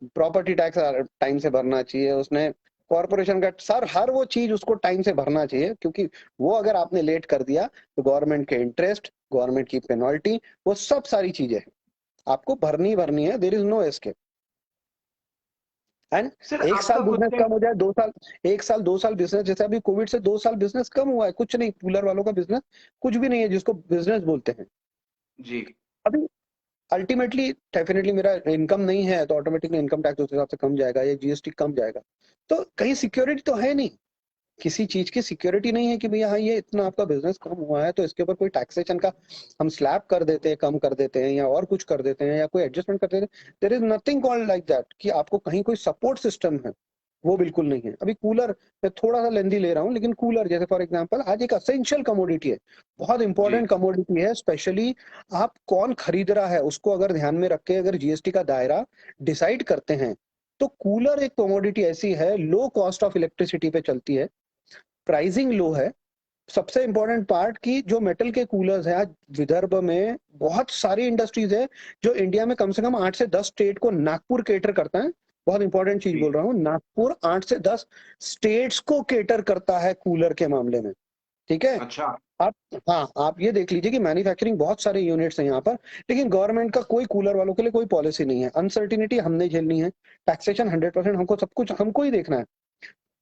प्रॉपर्टी टैक्स टाइम से भरना चाहिए, उसने कॉर्पोरेशन का सर हर वो चीज़ उसको टाइम से भरना चाहिए, क्योंकि वो अगर आपने लेट कर दिया तो गवर्नमेंट के इंटरेस्ट, गवर्नमेंट की पेनल्टी, वो सब सारी चीज़ें हैं। आपको भरनी ही भरनी है, there is no escape. And sir 1 साल आपका खुद बिज़नेस का कम हो जाए, 2 साल, 1 साल 2 साल बिज़नेस, जैसे अभी कोविड से 2 साल बिज़नेस कम हुआ है, कुछ नहीं, कूलर वालों का बिज़नेस कुछ भी नहीं है जिसको बिज़नेस बोलते हैं। जी, अभी अल्टीमेटली डेफिनेटली मेरा इनकम नहीं है तो ऑटोमेटिकली इनकम टैक्स उस हिसाब से कम जाएगा या जीएसटी कम जाएगा। तो कहीं सिक्योरिटी तो है नहीं, किसी चीज की सिक्योरिटी नहीं है कि भैया हाँ ये इतना आपका बिजनेस कम हुआ है तो इसके ऊपर कोई टैक्सेशन का हम स्लैब कर देते हैं, कम कर देते हैं या और कुछ कर देते हैं या कोई एडजस्टमेंट कर देते हैं। There is nothing called like that कि आपको कहीं कोई सपोर्ट सिस्टम है, वो बिल्कुल नहीं है। अभी कूलर मैं थोड़ा सा लेंदी ले रहा हूँ, लेकिन कूलर जैसे फॉर एग्जांपल आज एक असेंशियल कमोडिटी है, बहुत जी। इंपॉर्टेंट कमोडिटी है। स्पेशली आप कौन खरीद रहा है उसको अगर ध्यान में रख के अगर जीएसटी का दायरा डिसाइड करते हैं तो कूलर एक कमोडिटी ऐसी है, लो कॉस्ट ऑफ इलेक्ट्रिसिटी पे चलती है, प्राइसिंग लो है। सबसे इंपॉर्टेंट पार्ट कि जो मेटल के कूलर्स हैं आज विदर्भ में बहुत सारी इंडस्ट्रीज है जो इंडिया में कम से कम 8 से 10 स्टेट को, नागपुर केटर करता है, बहुत इंपॉर्टेंट चीज जी। बोल रहा हूँ, नागपुर 8 से 10 स्टेट्स को केटर करता है कूलर के मामले में, ठीक है। अच्छा। आप, हाँ आप ये देख लीजिए कि मैन्युफैक्चरिंग बहुत सारे यूनिट्स हैं यहाँ पर, लेकिन गवर्नमेंट का कोई कूलर वालों के लिए कोई पॉलिसी नहीं है। अनसर्टिनिटी हमने झेलनी है, टैक्सेशन 100% हमको, सब कुछ हमको ही देखना है।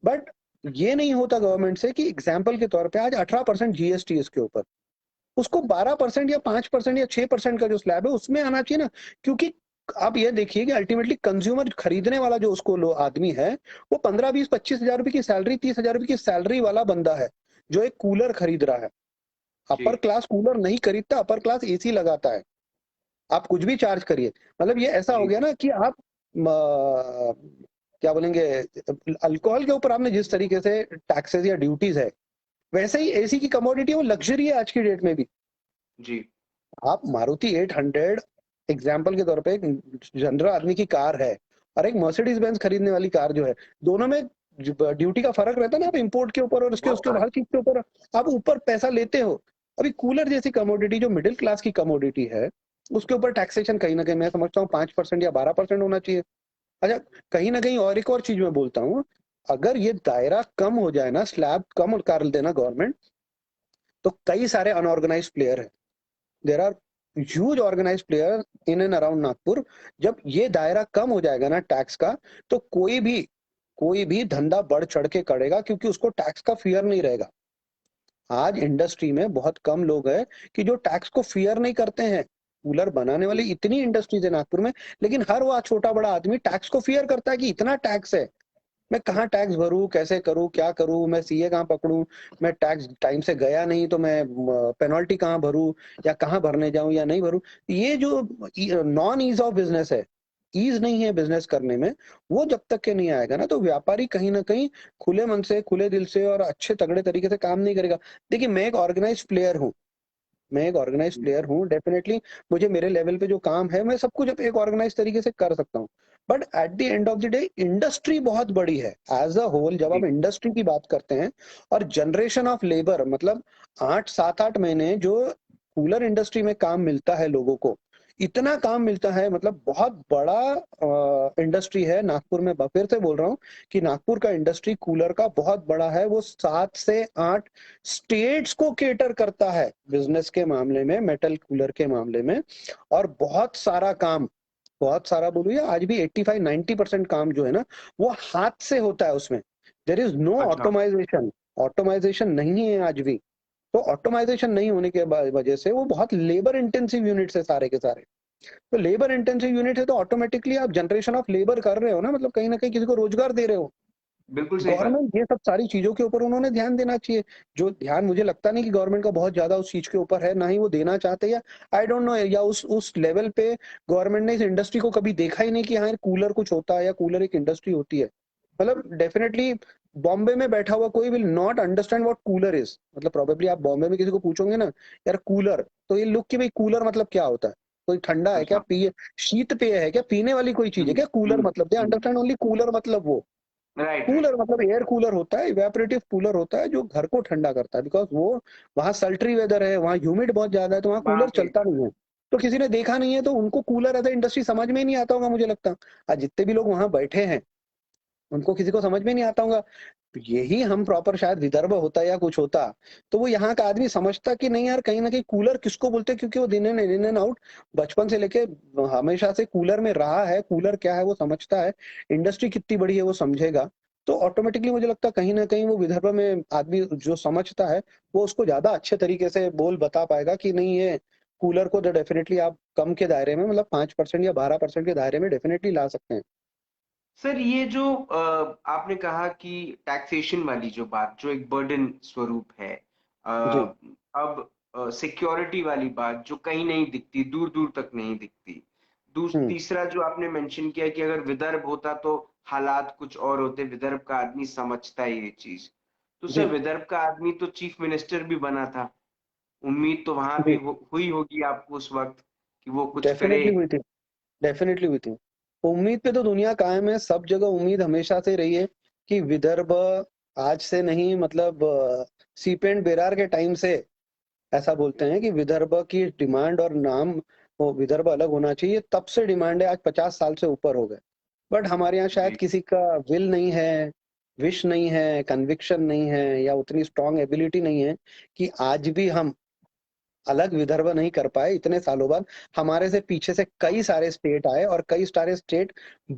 बट ये नहीं होता गवर्नमेंट से कि एग्जाम्पल के तौर पे आज 18% जीएसटी इसके ऊपर, उसको 12% या 5% या 6% का जो स्लैब है उसमें आना चाहिए ना। क्योंकि आप ये देखिए कि अल्टीमेटली कंज्यूमर खरीदने वाला जो उसको लो आदमी है, वो 15-20-25 हजार रुपए की सैलरी, 30 हजार रुपए की सैलरी वाला बंदा है जो एक कूलर खरीद रहा है। जी। अपर क्लास कूलर नहीं खरीदता, अपर क्लास एसी लगाता है। आप कुछ भी चार्ज करिए, मतलब ये ऐसा हो जी। गया ना कि आप क्या बोलेंगे, अल्कोहल के ऊपर आपने जिस तरीके से टैक्सेस या ड्यूटीज है, वैसे ही एसी की कमोडिटी वो लग्जरी है आज की डेट में भी। जी। आप मारुति 800 एग्जाम्पल के तौर पे एक जनरल आदमी की कार है और एक मर्सिडीज बेंज खरीदने वाली कार जो है, दोनों में ड्यूटी का फर्क रहता है ना। आप इंपोर्ट के ऊपर और उसके बहुत उसके फर्क। हर चीज के ऊपर आप ऊपर पैसा लेते हो। अभी कूलर जैसी कमोडिटी जो मिडिल क्लास की कमोडिटी है, उसके ऊपर टैक्सेशन कहीं ना कहीं मैं समझता हूँ 5% या 12% होना चाहिए। अच्छा, कहीं ना कहीं और एक और चीज मैं बोलता हूँ, अगर ये दायरा कम हो जाए ना, स्लैब कम कर देना गवर्नमेंट, तो कई सारे अनऑर्गेनाइज प्लेयर है, there are huge organised player in and around Nagpur. जब ये दायरा कम हो जाएगा ना टैक्स का, तो कोई भी धंधा बढ़ चढ़ के करेगा क्योंकि उसको टैक्स का फियर नहीं रहेगा। आज इंडस्ट्री में बहुत कम लोग हैं कि जो टैक्स को फियर नहीं करते हैं। कूलर बनाने वाली जी। इतनी इंडस्ट्रीज है नागपुर में, लेकिन हर वह छोटा बड़ा आदमी टैक्स को फियर करता है कि इतना टैक्स है, मैं कहाँ टैक्स भरूं, कैसे करूं, क्या करूं, मैं सीए कहाँ पकड़ूं, मैं टैक्स टाइम से गया नहीं तो मैं पेनल्टी कहाँ भरूं, या कहाँ भरने जाऊं या नहीं भरूं। ये जो नॉन ईज ऑफ बिजनेस है, ईज नहीं है बिजनेस करने में, वो जब तक के नहीं आएगा ना तो व्यापारी कहीं ना कहीं खुले मन से, खुले दिल से और अच्छे तगड़े तरीके से काम नहीं करेगा। देखिए मैं एक ऑर्गेनाइज प्लेयर हूँ, मैं एक ऑर्गेनाइज जी। प्लेयर हूँ डेफिनेटली, मुझे मेरे लेवल पे जो काम है मैं सब कुछ एक ऑर्गेनाइज तरीके से कर सकता हूँ। But at the end of the day industry बहुत बड़ी है एज अ होल। जब आप जी। इंडस्ट्री की बात करते हैं और जनरेशन ऑफ लेबर, मतलब 8 7 8 महीने जो कूलर इंडस्ट्री में काम मिलता है लोगों को, इतना काम मिलता है, मतलब बहुत बड़ा इंडस्ट्री है नागपुर में। फिर से बोल रहा हूँ कि नागपुर का इंडस्ट्री कूलर का बहुत बड़ा है, वो 7 से 8 स्टेट्स को केटर करता है बिजनेस के मामले में, मेटल कूलर के मामले में। और बहुत सारा काम, बहुत सारा बोलूँ या आज भी 85-90% काम जो है ना, वो हाथ से होता है उसमें। देर इज नो अच्छा। ऑटोमाइजेशन, ऑटोमाइजेशन नहीं है आज भी। तो ऑटोमाइजेशन नहीं होने के वजह से वो बहुत लेबर इंटेंसिव यूनिट्स है सारे के सारे। तो लेबर इंटेंसिव यूनिट है तो ऑटोमेटिकली आप जनरेशन ऑफ लेबर कर रहे हो ना, मतलब कहीं ना कहीं किसी को रोजगार दे रहे हो। बिल्कुल सही बात। गवर्नमेंट ये सब सारी चीजों के ऊपर उन्होंने ध्यान देना चाहिए, जो ध्यान मुझे लगता नहीं कि गवर्नमेंट का बहुत ज्यादा उस चीज के ऊपर है, ना ही वो देना चाहते, या आई डोंट नो, या उस लेवल पे गवर्नमेंट ने इस इंडस्ट्री को कभी देखा ही नहीं कि हाँ कूलर कुछ होता है या कूलर एक इंडस्ट्री होती है। मतलब डेफिनेटली बॉम्बे में बैठा हुआ कोई will not understand what cooler is. मतलब प्रोबेबली आप बॉम्बे में किसी को पूछोगे ना यार कूलर, तो ये लुक कि भाई कूलर मतलब क्या होता है, कोई ठंडा है क्या, अच्छा। पिए शीत पेय है क्या, पीने वाली कोई चीज है क्या, कूलर मतलब, दे अंडरस्टैंड ओनली कूलर मतलब वो राइट। राइट। कूलर मतलब एयर कूलर होता है, इवेपोरेटिव कूलर होता है जो घर को ठंडा करता है। बिकॉज वो वहाँ सल्ट्री वेदर है, वहाँ ह्यूमिड बहुत ज्यादा है, तो वहाँ वहां कूलर पे। चलता नहीं है। तो किसी ने देखा नहीं है तो उनको कूलर एज इंडस्ट्री समझ में ही नहीं आता होगा मुझे लगता। आज जितने भी लोग वहां बैठे हैं उनको किसी को समझ में नहीं आता होगा। तो यही हम प्रॉपर शायद विदर्भ होता या कुछ होता तो वो यहाँ का आदमी समझता कि नहीं यार कहीं ना कहीं कूलर किसको बोलते हैं, क्योंकि वो दिन इन एंड आउट बचपन से लेके हमेशा से कूलर में रहा है, कूलर क्या है वो समझता है, इंडस्ट्री कितनी बड़ी है वो समझेगा। तो ऑटोमेटिकली मुझे लगता है कहीं ना कहीं वो विदर्भ में आदमी जो समझता है वो उसको ज्यादा अच्छे तरीके से बोल बता पाएगा कि नहीं ये कूलर को तो डेफिनेटली आप कम के दायरे में, मतलब 5% या 12% के दायरे में डेफिनेटली ला सकते हैं। सर ये जो आपने कहा कि टैक्सेशन वाली जो बात जो एक बर्डन स्वरूप है, जी। अब सिक्योरिटी वाली बात जो कहीं नहीं दिखती, दूर दूर तक नहीं दिखती। हम्म। तीसरा जो आपने मेंशन किया कि अगर विदर्भ होता तो हालात कुछ और होते, विदर्भ का आदमी समझता है ये चीज। तो सर जी। विदर्भ का आदमी तो चीफ मिनिस्टर भी बना था, उम्मीद तो वहां भी जी। हुई होगी आपको उस वक्त कि वो कुछ करे। डेफिनेटली हुई थी। डेफिनेटली हुई थी। उम्मीद पे तो दुनिया कायम है, सब जगह उम्मीद हमेशा से रही है कि विदर्भ आज से नहीं, मतलब सीपेंट बेरार के टाइम से ऐसा बोलते हैं कि विदर्भ की डिमांड और नाम, वो विदर्भ अलग होना चाहिए, तब से डिमांड है। आज 50 साल से ऊपर हो गए, बट हमारे यहाँ शायद जी किसी का विल नहीं है, विश नहीं है, कन्विक्शन नहीं है, या उतनी स्ट्रांग एबिलिटी नहीं है कि आज भी हम अलग विदर्भ नहीं कर पाए इतने सालों बाद। हमारे से पीछे से कई सारे स्टेट आए और कई सारे स्टेट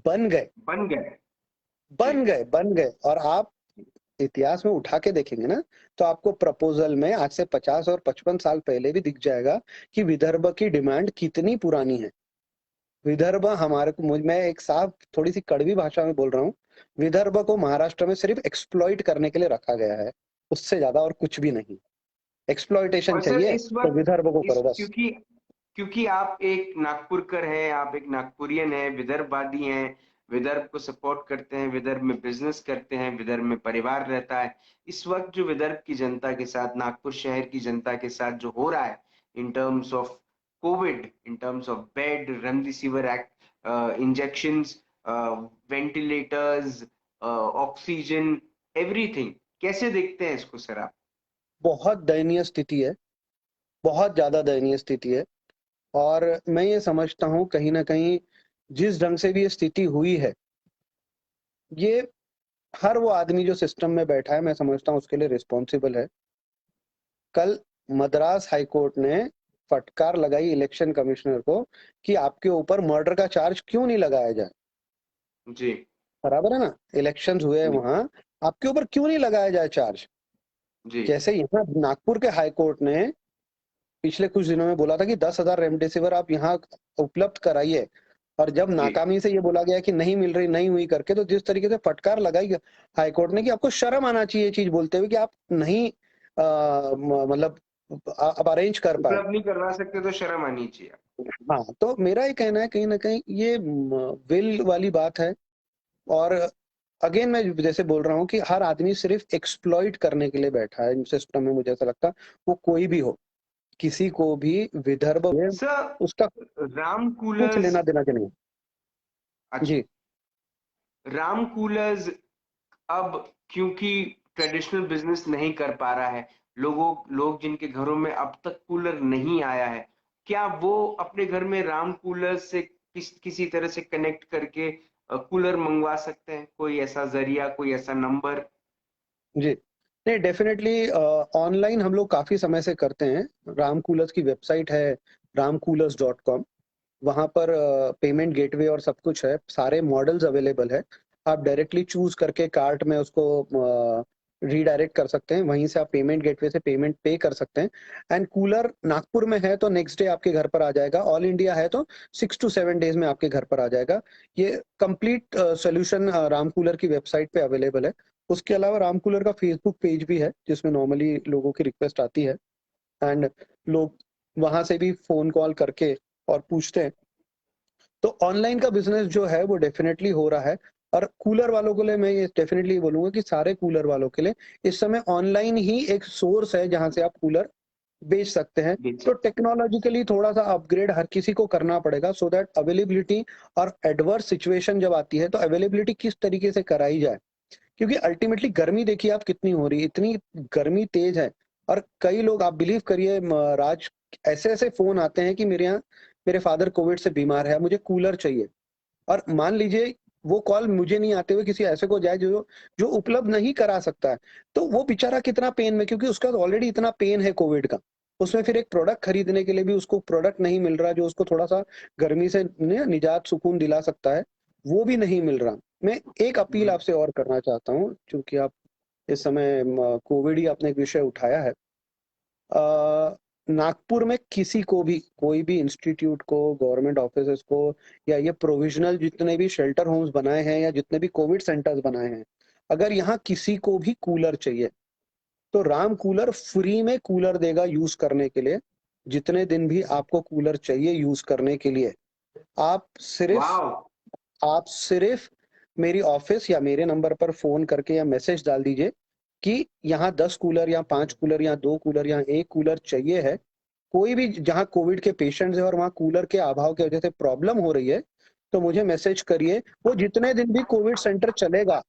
बन गए। बन गए। जी बन गए और आप इतिहास में उठा के देखेंगे ना, तो आपको प्रपोजल में आज से 50 और 55 साल पहले भी दिख जाएगा कि विदर्भ की डिमांड कितनी पुरानी है। विदर्भ हमारे को, मैं एक साफ थोड़ी सी कड़वी भाषा में बोल रहा हूँ, विदर्भ को महाराष्ट्र में सिर्फ एक्सप्लॉइट करने के लिए रखा गया है, उससे ज्यादा और कुछ भी नहीं। एक्सप्लॉइटेशन और सर चाहिए इस तो वक्त विदर्भ को इस करो बस। क्योंकि क्योंकि आप एक नागपुरकर हैं, आप एक नागपुरियन हैं, विदर्भवादी हैं, विदर्भ को सपोर्ट करते हैं, विदर्भ में बिजनेस करते हैं, विदर्भ में परिवार रहता है। इस वक्त जो विदर्भ की जनता के साथ, नागपुर शहर की जनता के साथ जो हो रहा है in terms of Covid, in terms of bed, remdesivir act, injections, ventilators, oxygen, everything, कैसे देखते हैं इसको सर आप? बहुत दयनीय स्थिति है, बहुत ज्यादा दयनीय स्थिति है। और मैं ये समझता हूँ कहीं ना कहीं जिस ढंग से भी ये स्थिति हुई है, ये हर वो आदमी जो सिस्टम में बैठा है, मैं समझता हूँ उसके लिए रिस्पॉन्सिबल है। कल मद्रास हाई कोर्ट ने फटकार लगाई इलेक्शन कमिश्नर को कि आपके ऊपर मर्डर का चार्ज क्यों नहीं लगाया जाए। जी बराबर है ना, इलेक्शंस हुए हैं जी वहां, आपके ऊपर क्यों नहीं लगाया जाए चार्ज। जी जैसे यहाँ नागपुर के हाई कोर्ट ने पिछले कुछ दिनों में बोला था कि 10,000 रेमडेसिविर आप यहाँ उपलब्ध कराइए, और जब जी। नाकामी से ये बोला गया कि नहीं मिल रही, नहीं हुई करके, तो जिस तरीके से फटकार लगाई हाईकोर्ट ने कि आपको शर्म आना चाहिए ये चीज बोलते हुए कि आप नहीं मतलब आप अरेंज कर पाए। उपलब्ध नहीं करवा सकते तो शर्म आनी चाहिए। हाँ, तो मेरा ये कहना है कहीं ना कहीं ये विल वाली बात है। और अगेन मैं जैसे बोल रहा हूँ कि हर आदमी सिर्फ एक्सप्लॉइट करने के लिए बैठा है सिस्टम में, मुझे ऐसा लगता है। वो कोई भी हो, किसी को भी विदर्भ में उसका सर राम कुछ कूलर्स, लेना देना के नहीं। अच्छा, जी। राम कूलर्स अब क्योंकि ट्रेडिशनल बिजनेस नहीं कर पा रहा है, लोग जिनके घरों में अब तक कूलर नहीं आया है, क्या वो अपने घर में राम कूलर से किसी तरह से कनेक्ट करके कूलर मंगवा सकते हैं? कोई ऐसा जरिया, कोई ऐसा नंबर? जी। नहीं, डेफिनेटली ऑनलाइन हम लोग काफी समय से करते हैं। राम कूलर्स की वेबसाइट है ramcoolers.com। वहाँ पर पेमेंट गेटवे और सब कुछ है, सारे मॉडल्स अवेलेबल है। आप डायरेक्टली चूज करके कार्ट में उसको रीडायरेक्ट कर सकते हैं, वहीं से आप पेमेंट गेटवे से पेमेंट पे कर सकते हैं। एंड कूलर नागपुर में है तो नेक्स्ट डे आपके घर पर आ जाएगा, ऑल इंडिया है तो 6 to 7 डेज में आपके घर पर आ जाएगा। ये कंप्लीट सोल्यूशन राम कूलर की वेबसाइट पे अवेलेबल है। उसके अलावा राम कूलर का फेसबुक पेज भी है जिसमें नॉर्मली लोगों की रिक्वेस्ट आती है, एंड लोग वहां से भी फोन कॉल करके और पूछते हैं। तो ऑनलाइन का बिजनेस जो है वो डेफिनेटली हो रहा है। और कूलर वालों के लिए मैं ये डेफिनेटली बोलूंगा कि सारे कूलर वालों के लिए इस समय ऑनलाइन ही एक सोर्स है जहां से आप कूलर बेच सकते हैं। बेच तो सकते टेक्नोलॉजिकली थोड़ा सा अपग्रेड हर किसी को करना पड़ेगा, सो दैट अवेलेबिलिटी और एडवर्स सिचुएशन जब आती है तो अवेलेबिलिटी किस तरीके से कराई जाए। क्योंकि अल्टीमेटली गर्मी देखिए आप कितनी हो रही है, इतनी गर्मी तेज है। और कई लोग, आप बिलीव करिए राज, ऐसे ऐसे फोन आते हैं कि मेरे यहाँ मेरे फादर कोविड से बीमार है, मुझे कूलर चाहिए। और मान लीजिए वो कॉल मुझे नहीं आते हुए किसी ऐसे को जाए जो जो उपलब्ध नहीं करा सकता है, तो वो बेचारा कितना पेन में, क्योंकि उसका ऑलरेडी इतना पेन है कोविड का। उसमें फिर एक प्रोडक्ट खरीदने के लिए भी उसको प्रोडक्ट नहीं मिल रहा जो उसको थोड़ा सा गर्मी से निजात सुकून दिला सकता है, वो भी नहीं मिल रहा। मैं एक अपील हैं। आपसे और करना चाहता हूँ, क्योंकि आप इस समय कोविड ही आपने एक विषय उठाया है। नागपुर में किसी को भी, कोई भी इंस्टीट्यूट को, गवर्नमेंट ऑफिसेस को, या ये प्रोविजनल जितने भी शेल्टर होम्स बनाए हैं या जितने भी कोविड सेंटर्स बनाए हैं, अगर यहाँ किसी को भी कूलर चाहिए तो राम कूलर फ्री में कूलर देगा यूज करने के लिए। जितने दिन भी आपको कूलर चाहिए यूज करने के लिए, आप सिर्फ वाह। आप सिर्फ मेरी ऑफिस या मेरे नंबर पर फोन करके या मैसेज डाल दीजिए कि यहाँ 10 कूलर या 5 कूलर या 2 कूलर या 1 कूलर चाहिए है। कोई भी जहाँ कोविड के पेशेंट्स है और वहाँ कूलर के अभाव की वजह से प्रॉब्लम हो रही है, तो मुझे मैसेज करिए। वो जितने दिन भी कोविड सेंटर चलेगा,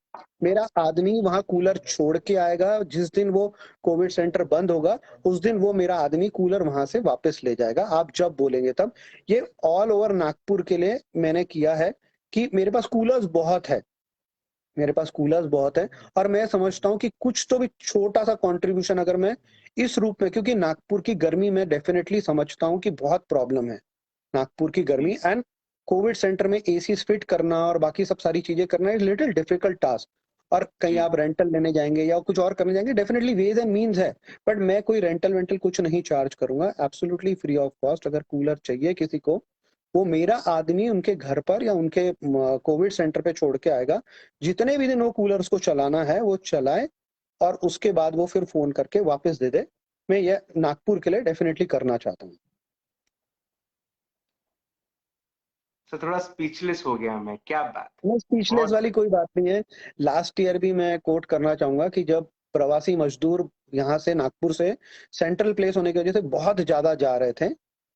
मेरा आदमी वहाँ कूलर छोड़ के आएगा। जिस दिन वो कोविड सेंटर बंद होगा, उस दिन वो मेरा आदमी कूलर वहां से वापस ले जाएगा, आप जब बोलेंगे तब। ये ऑल ओवर नागपुर के लिए मैंने किया है कि मेरे पास कूलर्स बहुत है, मेरे पास कूलर्स बहुत है। और मैं समझता हूँ कि कुछ तो भी छोटा सा कंट्रीब्यूशन अगर मैं इस रूप में, क्योंकि नागपुर की गर्मी मैं डेफिनेटली समझता हूँ कि बहुत प्रॉब्लम है नागपुर की गर्मी, एंड कोविड सेंटर में एसी फिट करना और बाकी सब सारी चीजें करना इज लिटिल डिफिकल्ट टास्क। और कहीं जी। आप रेंटल लेने जाएंगे या कुछ और करने जाएंगे, डेफिनेटली वेज एंड मीन्स है, बट मैं कोई रेंटल वेंटल कुछ नहीं चार्ज करूंगा, एब्सोल्युटली फ्री ऑफ कॉस्ट। अगर कूलर चाहिए किसी को, वो मेरा आदमी उनके घर पर या उनके कोविड सेंटर पे छोड़ के आएगा। जितने भी दिन वो कूलर उसको चलाना है वो चलाए, और उसके बाद वो फिर फोन करके वापस दे दे। मैं ये नागपुर के लिए डेफिनेटली करना चाहता हूँ। तो थोड़ा स्पीचलेस हो गया मैं, क्या बात। नहीं, स्पीचलेस बहुत वाली कोई बात नहीं है। लास्ट ईयर भी मैं कोट करना चाहूंगा कि जब प्रवासी मजदूर यहाँ से नागपुर से सेंट्रल प्लेस होने की वजह से बहुत ज्यादा जा रहे थे,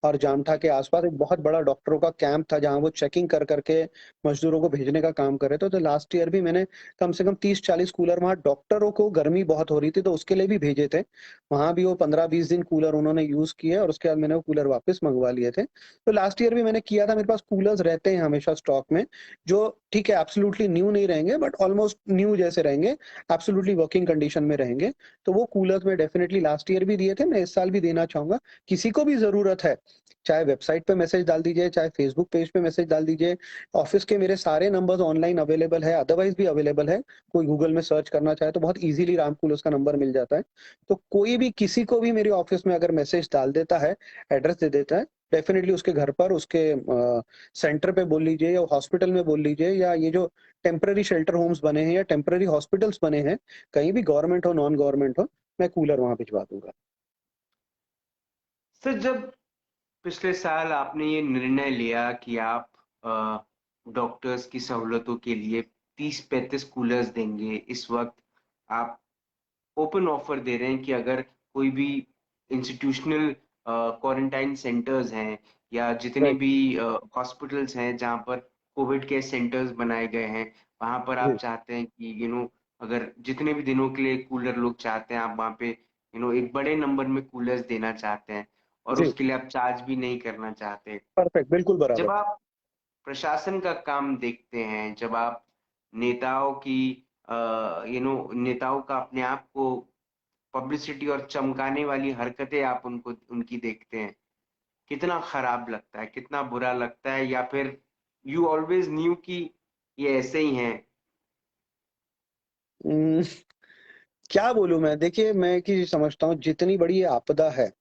और जामठा के आसपास एक बहुत बड़ा डॉक्टरों का कैंप था जहां वो चेकिंग कर करके मजदूरों को भेजने का काम कर रहे थे, तो लास्ट ईयर भी मैंने कम से कम 30-40 कूलर, वहां डॉक्टरों को गर्मी बहुत हो रही थी तो उसके लिए भी भेजे थे। वहां भी वो 15-20 दिन कूलर उन्होंने यूज किए और उसके बाद मैंने वो कूलर वापस मंगवा लिए थे। तो लास्ट ईयर भी मैंने किया था। मेरे पास कूलर्स रहते हैं हमेशा स्टॉक में, जो ठीक है एब्सोल्युटली न्यू नहीं रहेंगे बट ऑलमोस्ट न्यू जैसे रहेंगे, एब्सोल्युटली वर्किंग कंडीशन में रहेंगे। तो वो कूलर्स में डेफिनेटली लास्ट ईयर भी दिए थे, मैं इस साल भी देना चाहूंगा। किसी को भी जरूरत है, चाहे वेबसाइट पे मैसेज डाल दीजिए, चाहे फेसबुक पेज पे मैसेज डाल दीजिए। ऑफिस के मेरे सारे नंबर्स ऑनलाइन अवेलेबल है, अदरवाइज भी अवेलेबल है। कोई गूगल में सर्च करना चाहे तो बहुत इजीली रामकुल उसका नंबर मिल जाता है। तो कोई भी किसी को भी मेरे ऑफिस में अगर मैसेज डाल देता है, एड्रेस दे देता है, डेफिनेटली उसके घर पर, उसके सेंटर पे बोल लीजिए या हॉस्पिटल में बोल लीजिए, या ये जो टेम्पररी शेल्टर होम्स बने हैं या टेम्पररी हॉस्पिटल्स बने हैं, कहीं भी गवर्नमेंट हो नॉन गवर्नमेंट हो, मैं कूलर वहां भिजवा दूंगा। सर, जब पिछले साल आपने ये निर्णय लिया कि आप डॉक्टर्स की सहूलतों के लिए 30-35 कूलर्स देंगे, इस वक्त आप ओपन ऑफर दे रहे हैं कि अगर कोई भी इंस्टीट्यूशनल क्वारंटाइन सेंटर्स हैं या जितने राइट। भी हॉस्पिटल्स हैं जहां पर कोविड केयर सेंटर्स बनाए गए हैं, वहां पर आप जी। चाहते हैं कि अगर जितने भी दिनों के लिए कूलर लोग चाहते हैं, आप वहां पे एक बड़े नंबर में कूलर्स देना चाहते हैं और जी। उसके लिए आप चार्ज भी नहीं करना चाहते। परफेक्ट, बिल्कुल जब बराबर। आप प्रशासन का काम देखते हैं, जब आप नेताओं की नेताओं का अपने आप को पब्लिसिटी और चमकाने वाली हरकतें आप उनको उनकी देखते हैं, कितना खराब लगता है, कितना बुरा लगता है, या फिर यू ऑलवेज न्यू कि ये ऐसे ही हैं। हम्म, क्या बोलूं मैं, देखिए मैं कि समझता हूँ जितनी बड़ी ये आपदा है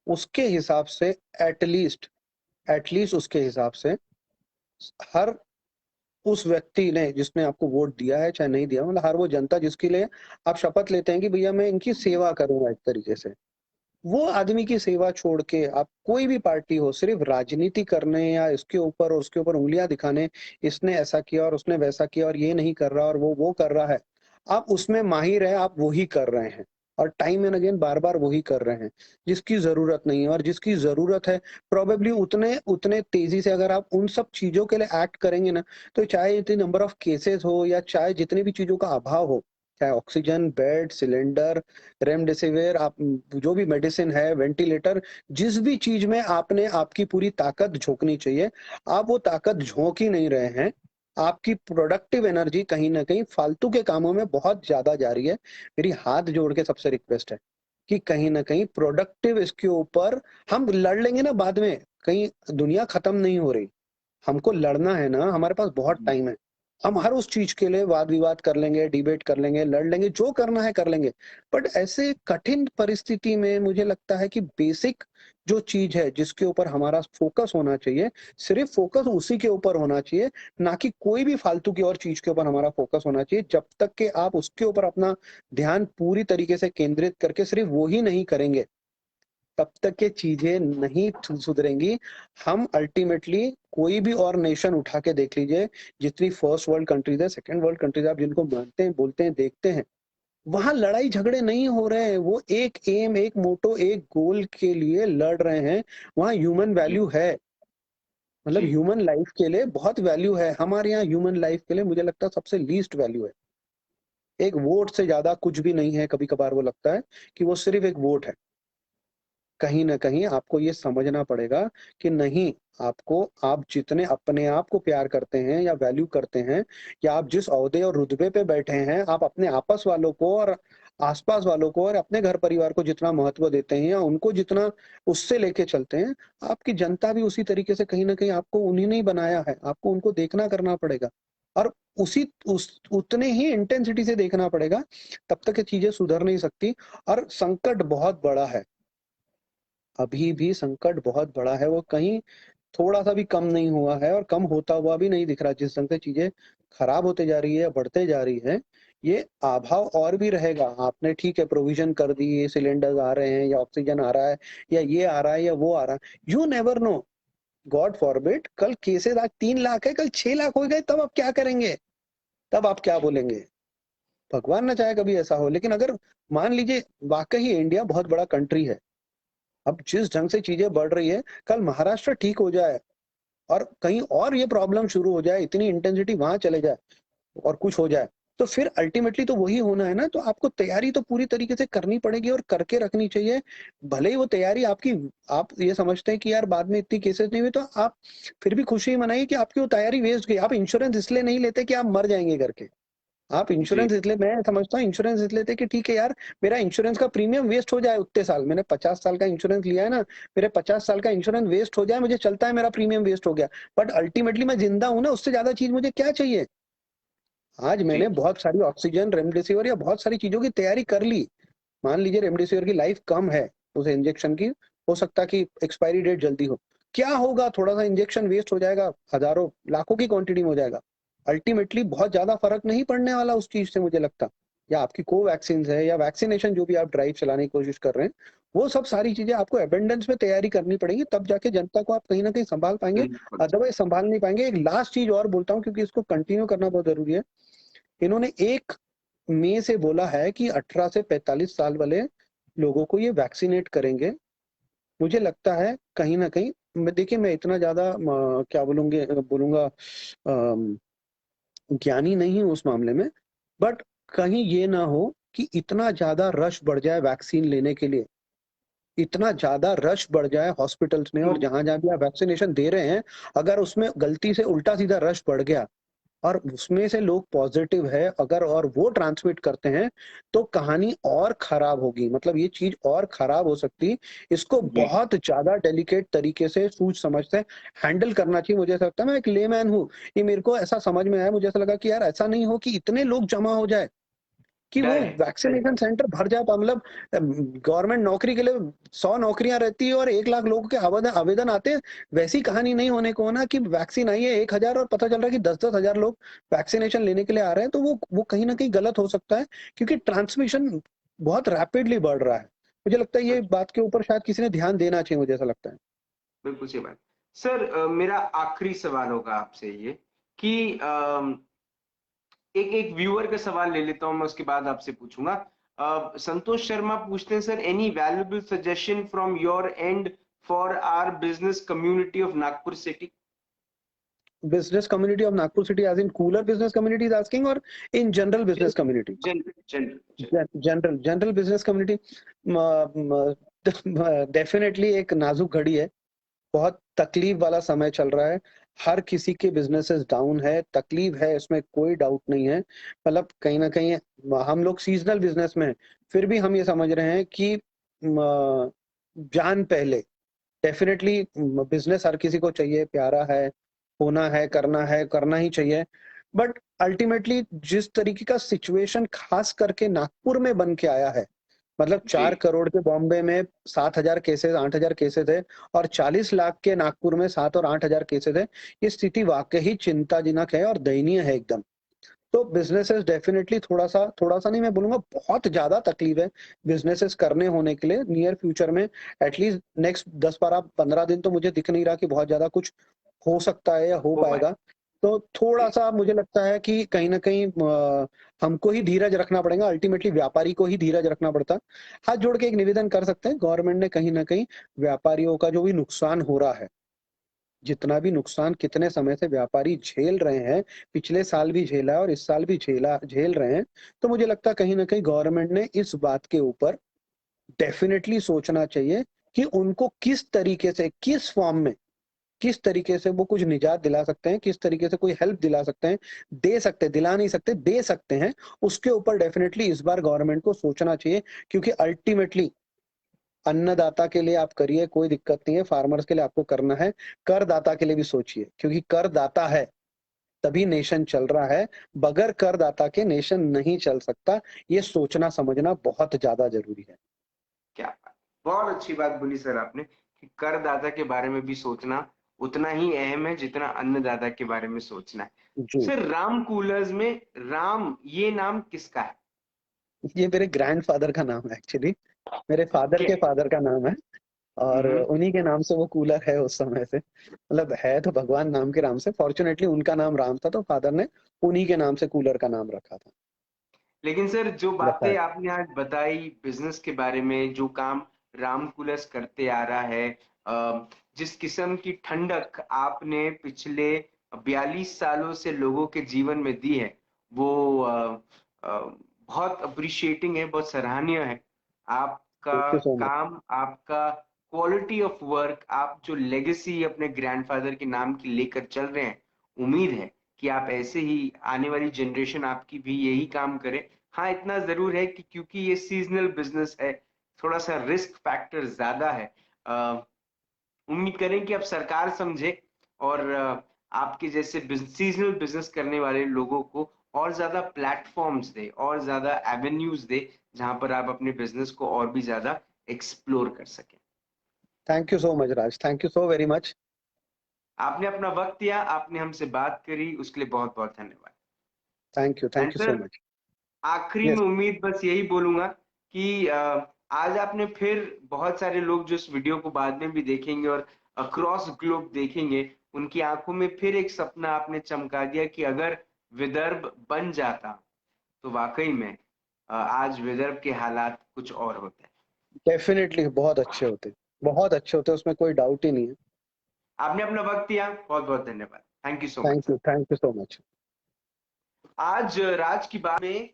उसके हिसाब से, एटलीस्ट एटलीस्ट उसके हिसाब से, हर उस व्यक्ति ने जिसने आपको वोट दिया है चाहे नहीं दिया, मतलब हर वो जनता जिसके लिए आप शपथ लेते हैं कि भैया मैं इनकी सेवा करूंगा एक तरीके से, वो आदमी की सेवा छोड़ के आप कोई भी पार्टी हो सिर्फ राजनीति करने या इसके ऊपर और उसके ऊपर उंगलियां दिखाने, इसने ऐसा किया और उसने वैसा किया और ये नहीं कर रहा और वो कर रहा है, आप उसमें माहिर है, आप वही कर रहे हैं और टाइम एंड अगेन बार बार वही कर रहे हैं जिसकी जरूरत नहीं है। और जिसकी जरूरत है प्रोबेबली उतने उतने तेजी से अगर आप उन सब चीजों के लिए एक्ट करेंगे ना, तो चाहे इतनी नंबर ऑफ केसेस हो या चाहे जितनी भी चीजों का अभाव हो, चाहे ऑक्सीजन, बेड, सिलेंडर, रेमडेसिविर, आप जो भी मेडिसिन है, वेंटिलेटर, जिस भी चीज में आपने आपकी पूरी ताकत झोंकनी चाहिए, आप वो ताकत झोंक ही नहीं रहे हैं। आपकी प्रोडक्टिव एनर्जी कहीं ना कहीं फालतू के कामों में बहुत ज्यादा जा रही है। मेरी हाथ जोड़ के सबसे रिक्वेस्ट है कि कहीं ना कहीं प्रोडक्टिव इसके ऊपर, हम लड़ लेंगे ना बाद में, कहीं दुनिया खत्म नहीं हो रही, हमको लड़ना है ना, हमारे पास बहुत टाइम है। हम हर उस चीज के लिए वाद विवाद कर लेंगे, डिबेट कर लेंगे, लड़ लेंगे, जो करना है कर लेंगे। बट ऐसे कठिन परिस्थिति में मुझे लगता है कि बेसिक जो चीज है जिसके ऊपर हमारा फोकस होना चाहिए, सिर्फ फोकस उसी के ऊपर होना चाहिए, ना कि कोई भी फालतू की और चीज के ऊपर हमारा फोकस होना चाहिए। जब तक कि आप उसके ऊपर अपना ध्यान पूरी तरीके से केंद्रित करके सिर्फ वो ही नहीं करेंगे, तब तक ये चीजें नहीं सुधरेंगी। हम अल्टीमेटली कोई भी और नेशन उठा के देख लीजिए, जितनी फर्स्ट वर्ल्ड कंट्रीज है, सेकंड वर्ल्ड कंट्रीज आप जिनको मानते हैं, बोलते हैं, देखते हैं, वहां लड़ाई झगड़े नहीं हो रहे हैं। वो एक एम, एक मोटो, एक गोल के लिए लड़ रहे हैं। वहां ह्यूमन जी वैल्यू है, मतलब जी ह्यूमन लाइफ के लिए बहुत वैल्यू है। हमारे यहाँ ह्यूमन लाइफ के लिए मुझे लगता है सबसे लीस्ट वैल्यू है। एक वोट से ज्यादा कुछ भी नहीं है। कभी कभार वो लगता है कि वो सिर्फ एक वोट है। कहीं न कहीं आपको ये समझना पड़ेगा कि नहीं, आपको, आप जितने अपने आप को प्यार करते हैं या वैल्यू करते हैं, या आप जिस ओहदे और रुतबे पे बैठे हैं, आप अपने आपस वालों को और आस-पास वालों को और अपने घर परिवार को जितना महत्व देते हैं या उनको जितना उससे लेके चलते हैं, आपकी जनता भी उसी तरीके से कहीं न कहीं आपको उन्हीं ने ही बनाया है, आपको उनको देखना करना पड़ेगा और उसी उस उतने ही इंटेंसिटी से देखना पड़ेगा, तब तक ये चीज़ें सुधर नहीं सकती। और संकट बहुत बड़ा है। अभी भी संकट बहुत बड़ा है, वो कहीं थोड़ा-सा भी कम नहीं हुआ है और कम होता हुआ भी नहीं दिख रहा। जिस ढंग से चीज़ें खराब होते जा रही है, बढ़ते जा रही है, ये अभाव और भी रहेगा। आपने ठीक है प्रोविज़न कर दी, ये सिलेंडर्स आ रहे हैं या ऑक्सीजन आ रहा है या ये आ रहा है या वो आ रहा है। You never know, God forbid, कल केसेज़ आज 3 लाख है, कल 6 लाख हो गए, तब आप क्या करेंगे? तब आप क्या बोलेंगे? भगवान ना चाहे कभी ऐसा हो। लेकिन अगर मान लीजिए वाक़ई इंडिया बहुत बड़ा कंट्री है, अब जिस ढंग से चीज़ें बढ़ रही है, कल महाराष्ट्र ठीक हो जाए और कहीं और ये प्रॉब्लम शुरू हो जाए, इतनी इंटेंसिटी वहाँ चले जाए और कुछ हो जाए, तो फिर अल्टीमेटली तो वही होना है ना। तो आपको तैयारी तो पूरी तरीके से करनी पड़ेगी और करके रखनी चाहिए। भले ही वो तैयारी आपकी, आप ये समझते हैं कि यार बाद में इतनी केसेस नहीं हुए, तो आप फिर भी खुशी मनाइए कि आपकी वो तैयारी वेस्ट गई। आप इंश्योरेंस इसलिए नहीं लेते कि आप मर जाएँगे करके। आप जी इंश्योरेंस इसलिए, मैं समझता हूँ इंश्योरेंस इसलिए लेते हैं कि ठीक है यार, मेरा इंश्योरेंस का प्रीमियम वेस्ट हो जाए उतने साल, मैंने 50 साल का इंश्योरेंस लिया है ना, मेरे 50 साल का इंश्योरेंस वेस्ट हो जाए, मुझे चलता है, मेरा प्रीमियम वेस्ट हो गया, बट अल्टीमेटली मैं जिंदा हूँ ना, उससे ज्यादा चीज मुझे क्या चाहिए? आज जी मैंने बहुत सारी ऑक्सीजन, रेमडेसिविर या बहुत सारी चीजों की तैयारी कर ली। मान लीजिए रेमडेसिविर की लाइफ कम है, उस इंजेक्शन की, हो सकता है कि एक्सपायरी डेट जल्दी हो। क्या होगा? थोड़ा सा इंजेक्शन वेस्ट हो जाएगा, हजारों लाखों की क्वांटिटी में हो जाएगा। अल्टीमेटली बहुत ज्यादा फर्क नहीं पड़ने वाला उस चीज से, मुझे लगता। या आपकी कोवैक्सीन है या वैक्सीनेशन जो भी आप ड्राइव चलाने की कोशिश कर रहे हैं, वो सब सारी चीजें आपको एबेंडेंस में तैयारी करनी पड़ेगी, तब जाके जनता को आप कहीं ना कहीं संभाल पाएंगे। बिल्कुल अदरवाइज संभाल नहीं पाएंगे। एक लास्ट चीज और बोलता हूँ क्योंकि इसको कंटिन्यू करना बहुत जरूरी है। इन्होंने 1 मई से बोला है कि 18 से 45 साल वाले लोगों को ये वैक्सीनेट करेंगे। मुझे लगता है कहीं न कहीं, मैं देखिए, मैं इतना ज़्यादा क्या बोलूँगा, ज्ञानी नहीं हूँ उस मामले में, बट कहीं ये ना हो कि इतना ज़्यादा रश बढ़ जाए वैक्सीन लेने के लिए, इतना ज़्यादा रश बढ़ जाए हॉस्पिटल्स में और जहाँ-जहाँ भी आप वैक्सीनेशन दे रहे हैं, अगर उसमें गलती से उल्टा-सीधा रश बढ़ गया और उसमें से लोग पॉजिटिव है अगर और वो ट्रांसमिट करते हैं, तो कहानी और खराब होगी। मतलब ये चीज़ और खराब हो सकती। इसको जी बहुत ज़्यादा डेलिकेट तरीके से सोच समझ से हैंडल करना चाहिए। मुझे ऐसा लगता है, मैं एक लेमैन हूँ, ये मेरे को ऐसा समझ में आया, मुझे ऐसा लगा कि यार ऐसा नहीं हो कि इतने लोग जमा हो जाए कि वो करेक्ट वैक्सीनेशन सेंटर भर जाए। मतलब गवर्नमेंट नौकरी के लिए 100 नौकरियां रहती है और 1 लाख लोगों के आवेदन आवेदन आते हैं। वैसी कहानी नहीं होने को ना कि वैक्सीन आई है 1,000 और पता चल रहा है कि 10-10 हजार लोग वैक्सीनेशन लेने के लिए आ रहे हैं, तो वो कहीं ना कहीं गलत हो सकता है, क्योंकि ट्रांसमिशन बहुत रैपिडली बढ़ रहा है। मुझे लगता है ये बात के ऊपर शायद किसी ने ध्यान देना चाहिए, मुझे ऐसा लगता है। बिल्कुल सही बात। सर मेरा आखिरी सवाल होगा आपसे ये कि एक एक व्यूअर का सवाल ले लेता हूं मैं, उसके बाद आपसे पूछूंगा। संतोष शर्मा पूछते हैं, sir any valuable suggestion from your end for our business community of Nagpur city? Business community of Nagpur city, as in cooler business community is asking, और in general business community? General general general. General general business community definitely एक नाजुक घड़ी है। बहुत तकलीफ वाला समय चल रहा है। हर किसी के बिजनेसेस डाउन है, तकलीफ है, इसमें कोई डाउट नहीं है। मतलब कहीं न कहीं हम लोग सीज़नल बिज़नेस में हैं, फिर भी हम ये समझ रहे हैं कि म जान पहले। डेफ़िनेटली बिज़नेस हर किसी को चाहिए, प्यारा है, होना है, करना ही चाहिए। बट अल्टीमेटली जिस तरीके का सिचुएशन खास करके नागपुर में बन के आया है, मतलब जी 4 करोड़ के बॉम्बे में 7,000 केसेस 8,000 केसेस है और 40 लाख के नागपुर में 7 और 8,000 केसेस है। ये स्थिति वाकई चिंताजनक है और दयनीय है एकदम। तो बिज़नेसेस डेफिनिटली थोड़ा-सा नहीं मैं बोलूँगा बहुत ज़्यादा तकलीफ है बिज़नेसेस करने होने के लिए नियर फ्यूचर में एटलीस्ट नेक्स्ट 10, 12, 15 दिन तो मुझे दिख नहीं रहा कि बहुत ज़्यादा कुछ हो सकता है या हो हो पाए। पाएगा। तो जी थोड़ा-सा मुझे लगता है कि कहीं न कहीं हमको ही धीरज रखना पड़ेगा, अल्टीमेटली व्यापारी को ही धीरज रखना पड़ता है। हाथ जोड़ के एक निवेदन कर सकते हैं, गवर्नमेंट ने कहीं न कहीं व्यापारियों का जो भी नुकसान हो रहा है, जितना भी नुकसान कितने समय से व्यापारी झेल रहे हैं, पिछले साल भी झेला है और इस साल भी झेल रहे हैं, तो मुझे लगता है कहीं न कहीं गवर्नमेंट ने इस बात के ऊपर डेफ़िनिटली सोचना चाहिए कि उनको किस तरीके से, किस फ़ॉर्म में, किस तरीके से वो कुछ निजात दिला सकते हैं, किस तरीके से कोई हेल्प दिला सकते हैं, दे सकते हैं, दिला नहीं सकते, दे सकते हैं, उसके ऊपर डेफ़िनिटली इस बार गवर्नमेंट को सोचना चाहिए क्योंकि अल्टीमेटली अन्नदाता के लिए आप करिए, कोई दिक्कत नहीं है, फार्मर्स के लिए आपको करना है, करदाता के लिए भी सोचिए क्योंकि करदाता है, तभी नेशन चल रहा है, बगैर करदाता के नेशन नहीं चल सकता, ये सोचना समझना बहुत ज़्यादा ज़रूरी है। क्या बात! बहुत अच्छी बात बोली सर आपने कि करदाता के बारे में भी सोचना उतना ही अहम है जितना अन्नदाता के बारे में सोचना है। जी, सर राम कूलर्स में राम ये नाम किसका है? ये मेरे ग्रैंडफ़ादर का नाम है एक्चुअली, मेरे फ़ादर ओके। के फ़ादर का नाम है और उन्हीं के नाम से वो कूलर है उस समय से, मतलब है तो भगवान नाम के नाम से, फ़ॉर्च्यूनेटली उनका नाम राम था तो फ़ादर ने उन्हीं के नाम से कूलर का नाम रखा था, लेकिन सर जो रखा है। बातें आपने आज बताई बिजनेस के बारे में, जो काम राम कूलर्स करते आ रहा है, जिस किस्म की ठंडक आपने पिछले 42 सालों से लोगों के जीवन में दी है, वो बहुत अप्रिशिएटिंग है, बहुत सराहनीय है। आपका थैंक यू सो मच। काम, आपका क्वालिटी ऑफ वर्क, आप जो लेगेसी अपने ग्रैंडफादर के नाम की लेकर चल रहे हैं, उम्मीद है कि आप ऐसे ही आने वाली जनरेशन आपकी भी यही काम करे। हाँ, इतना ज़रूर है कि क्योंकि ये सीज़नल बिज़नेस है, थोड़ा-सा रिस्क फैक्टर ज़्यादा है। उम्मीद करें कि अब सरकार समझे और आपके जैसे सीज़नल बिज़नेस करने वाले लोगों को और ज़्यादा प्लेटफ़ॉर्म्स दे और ज़्यादा एवेन्यूज़ दे, जहाँ पर आप अपने बिज़नेस को और भी ज़्यादा एक्सप्लोर कर सकें। Thank you so much Raj, thank you so very much. आपने अपना वक़्त दिया, आपने हमसे बात करी, उसके लिए बहुत-बहुत धन्यवाद। And thank you so sir much. आखिरी में यस, उम्मीद बस यही बोलूंगा कि आज आपने फिर बहुत सारे लोग जो इस वीडियो को बाद में भी देखेंगे और अक्रॉस ग्लोब देखेंगे, उनकी आंखों में फिर एक सपना आपने चमका दिया कि अगर विदर्भ बन जाता तो वाकई में आज विदर्भ के हालात कुछ और होते हैं। डेफिनिटली बहुत अच्छे होते, उसमें कोई डाउट ही नहीं है। आपने अपना वक्त दिया, बहुत बहुत धन्यवाद। Thank you so much sir. Thank you so much. आज राज की बात में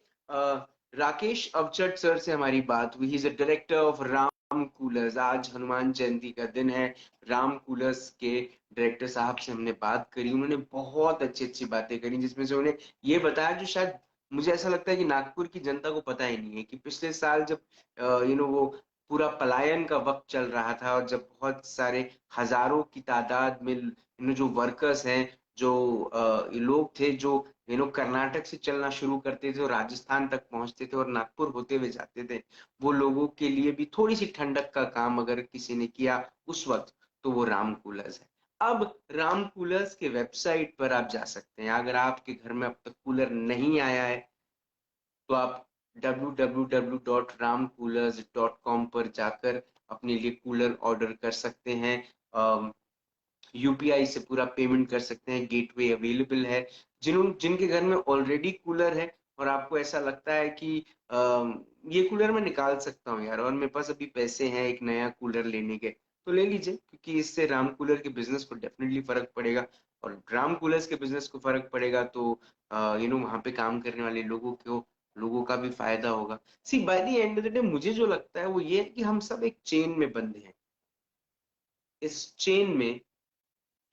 राकेश अवचट सर से हमारी बात हुई। He is a director of Ram coolers. आज हनुमान जयंती का दिन है। राम कूलर्स के डायरेक्टर साहब से हमने बात करी, उन्होंने बहुत अच्छी अच्छी बातें करी, जिसमें से उन्हें ये बताया जो शायद मुझे ऐसा लगता है कि नागपुर की जनता को पता ही नहीं है कि पिछले साल जब वो पूरा पलायन का वक्त चल रहा था और जब बहुत सारे हजारों की तादाद में जो वर्कर्स हैं, जो लोग थे जो कर्नाटक से चलना शुरू करते थे और राजस्थान तक पहुंचते थे और नागपुर होते हुए जाते थे, वो लोगों के लिए भी थोड़ी सी ठंडक का काम अगर किसी ने किया उस वक्त, तो वो राम कूलर्स है। अब राम कूलर्स के वेबसाइट पर आप जा सकते हैं। अगर आपके घर में अब तक कूलर नहीं आया है तो आप www.ramcoolers.com पर जाकर अपने लिए कूलर ऑर्डर कर सकते हैं। यूपीआई से पूरा पेमेंट कर सकते हैं, गेटवे अवेलेबल है। जिनके घर में ऑलरेडी कूलर है और आपको ऐसा लगता है कि ये कूलर मैं निकाल सकता हूँ यार और मेरे पास अभी पैसे हैं एक नया कूलर लेने के, तो ले लीजिए, क्योंकि इससे राम कूलर के बिजनेस को डेफिनेटली फर्क पड़ेगा और राम कूलर्स के बिजनेस को फर्क पड़ेगा तो वहां पे काम करने वाले लोगों का भी फायदा होगा। See by the end of the day मुझे जो लगता है वो ये है कि हम सब एक चेन में बंधे हैं। इस चेन में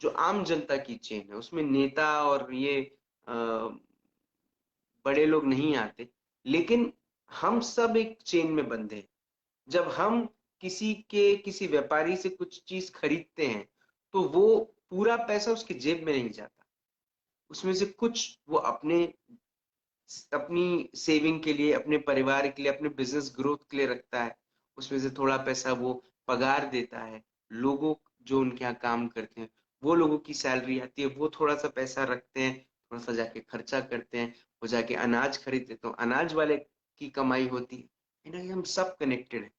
जो आम जनता की चेन है उसमें नेता और ये अ, बड़े लोग नहीं आते, लेकिन हम सब एक चेन में बंधे हैं। जब हम किसी व्यापारी से कुछ चीज खरीदते हैं तो वो पूरा पैसा उसकी जेब में नहीं जाता, उसमें से कुछ वो अपनी सेविंग के लिए, अपने परिवार के लिए, अपने बिजनेस ग्रोथ के लिए रखता है। उसमें से थोड़ा पैसा वो पगार देता है लोगों जो उनके यहाँ काम करते हैं, वो लोगों की सैलरी आती है, वो थोड़ा सा पैसा रखते हैं, थोड़ा सा जाके खर्चा करते हैं, वो जाके अनाज खरीदते, तो अनाज वाले की कमाई होती है। हम सब कनेक्टेड है,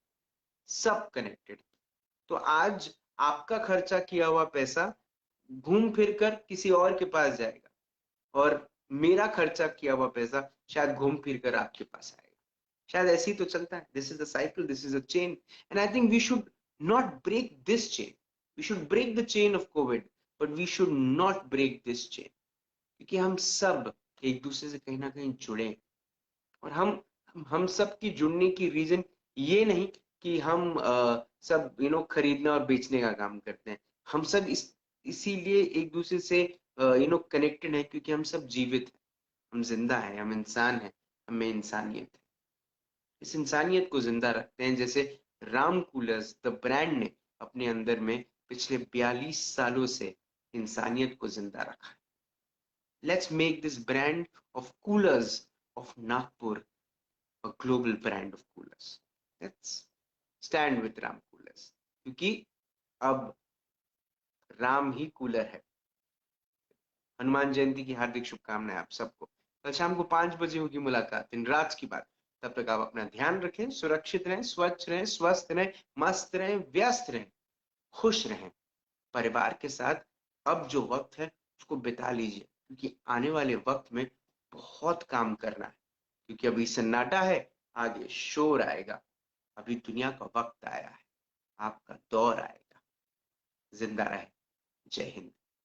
सब कनेक्टेड। तो आज आपका खर्चा किया हुआ पैसा घूम फिर कर किसी और के पास जाएगा, और मेरा खर्चा किया हुआ पैसा शायद घूम फिर कर आपके पास आएगा। शायद ऐसे ही तो चलता है। This is a cycle, this is a chain, and I think we should not break this chain. We should break the chain of COVID, but we should not break this chain, क्योंकि हम सब एक दूसरे से कहीं ना कहीं जुड़े हैं। और हम सब की जुड़ने की रीजन ये नहीं कि हम सब खरीदने और बेचने का काम करते हैं। हम सब इसीलिए एक दूसरे से कनेक्टेड है, क्योंकि हम सब जीवित हैं, हम जिंदा हैं, हम इंसान हैं, हमें इंसानियत है। इस इंसानियत को जिंदा रखते हैं, जैसे राम कूलर्स द ब्रांड ने अपने अंदर में पिछले 42 सालों से इंसानियत को जिंदा रखा है। Let's make this brand of coolers of Nagpur a global brand of coolers. Let's stand with Ram Coolers, क्योंकि अब राम ही कूलर है। हनुमान जयंती की हार्दिक शुभकामनाएं आप सबको। कल शाम को 5 बजे होगी मुलाकात दिन राज की बात। तब तक आप अपना ध्यान रखें, सुरक्षित रहें, स्वच्छ रहें, स्वस्थ रहें, मस्त रहें, व्यस्त रहें, खुश रहें परिवार के साथ। अब जो वक्त है उसको बिता लीजिए, क्योंकि आने वाले वक्त में बहुत काम करना है, क्योंकि अभी सन्नाटा है, आगे शोर आएगा। अभी दुनिया का वक्त आया है, आपका दौर आएगा। जिंदा रहे। जय हिंद।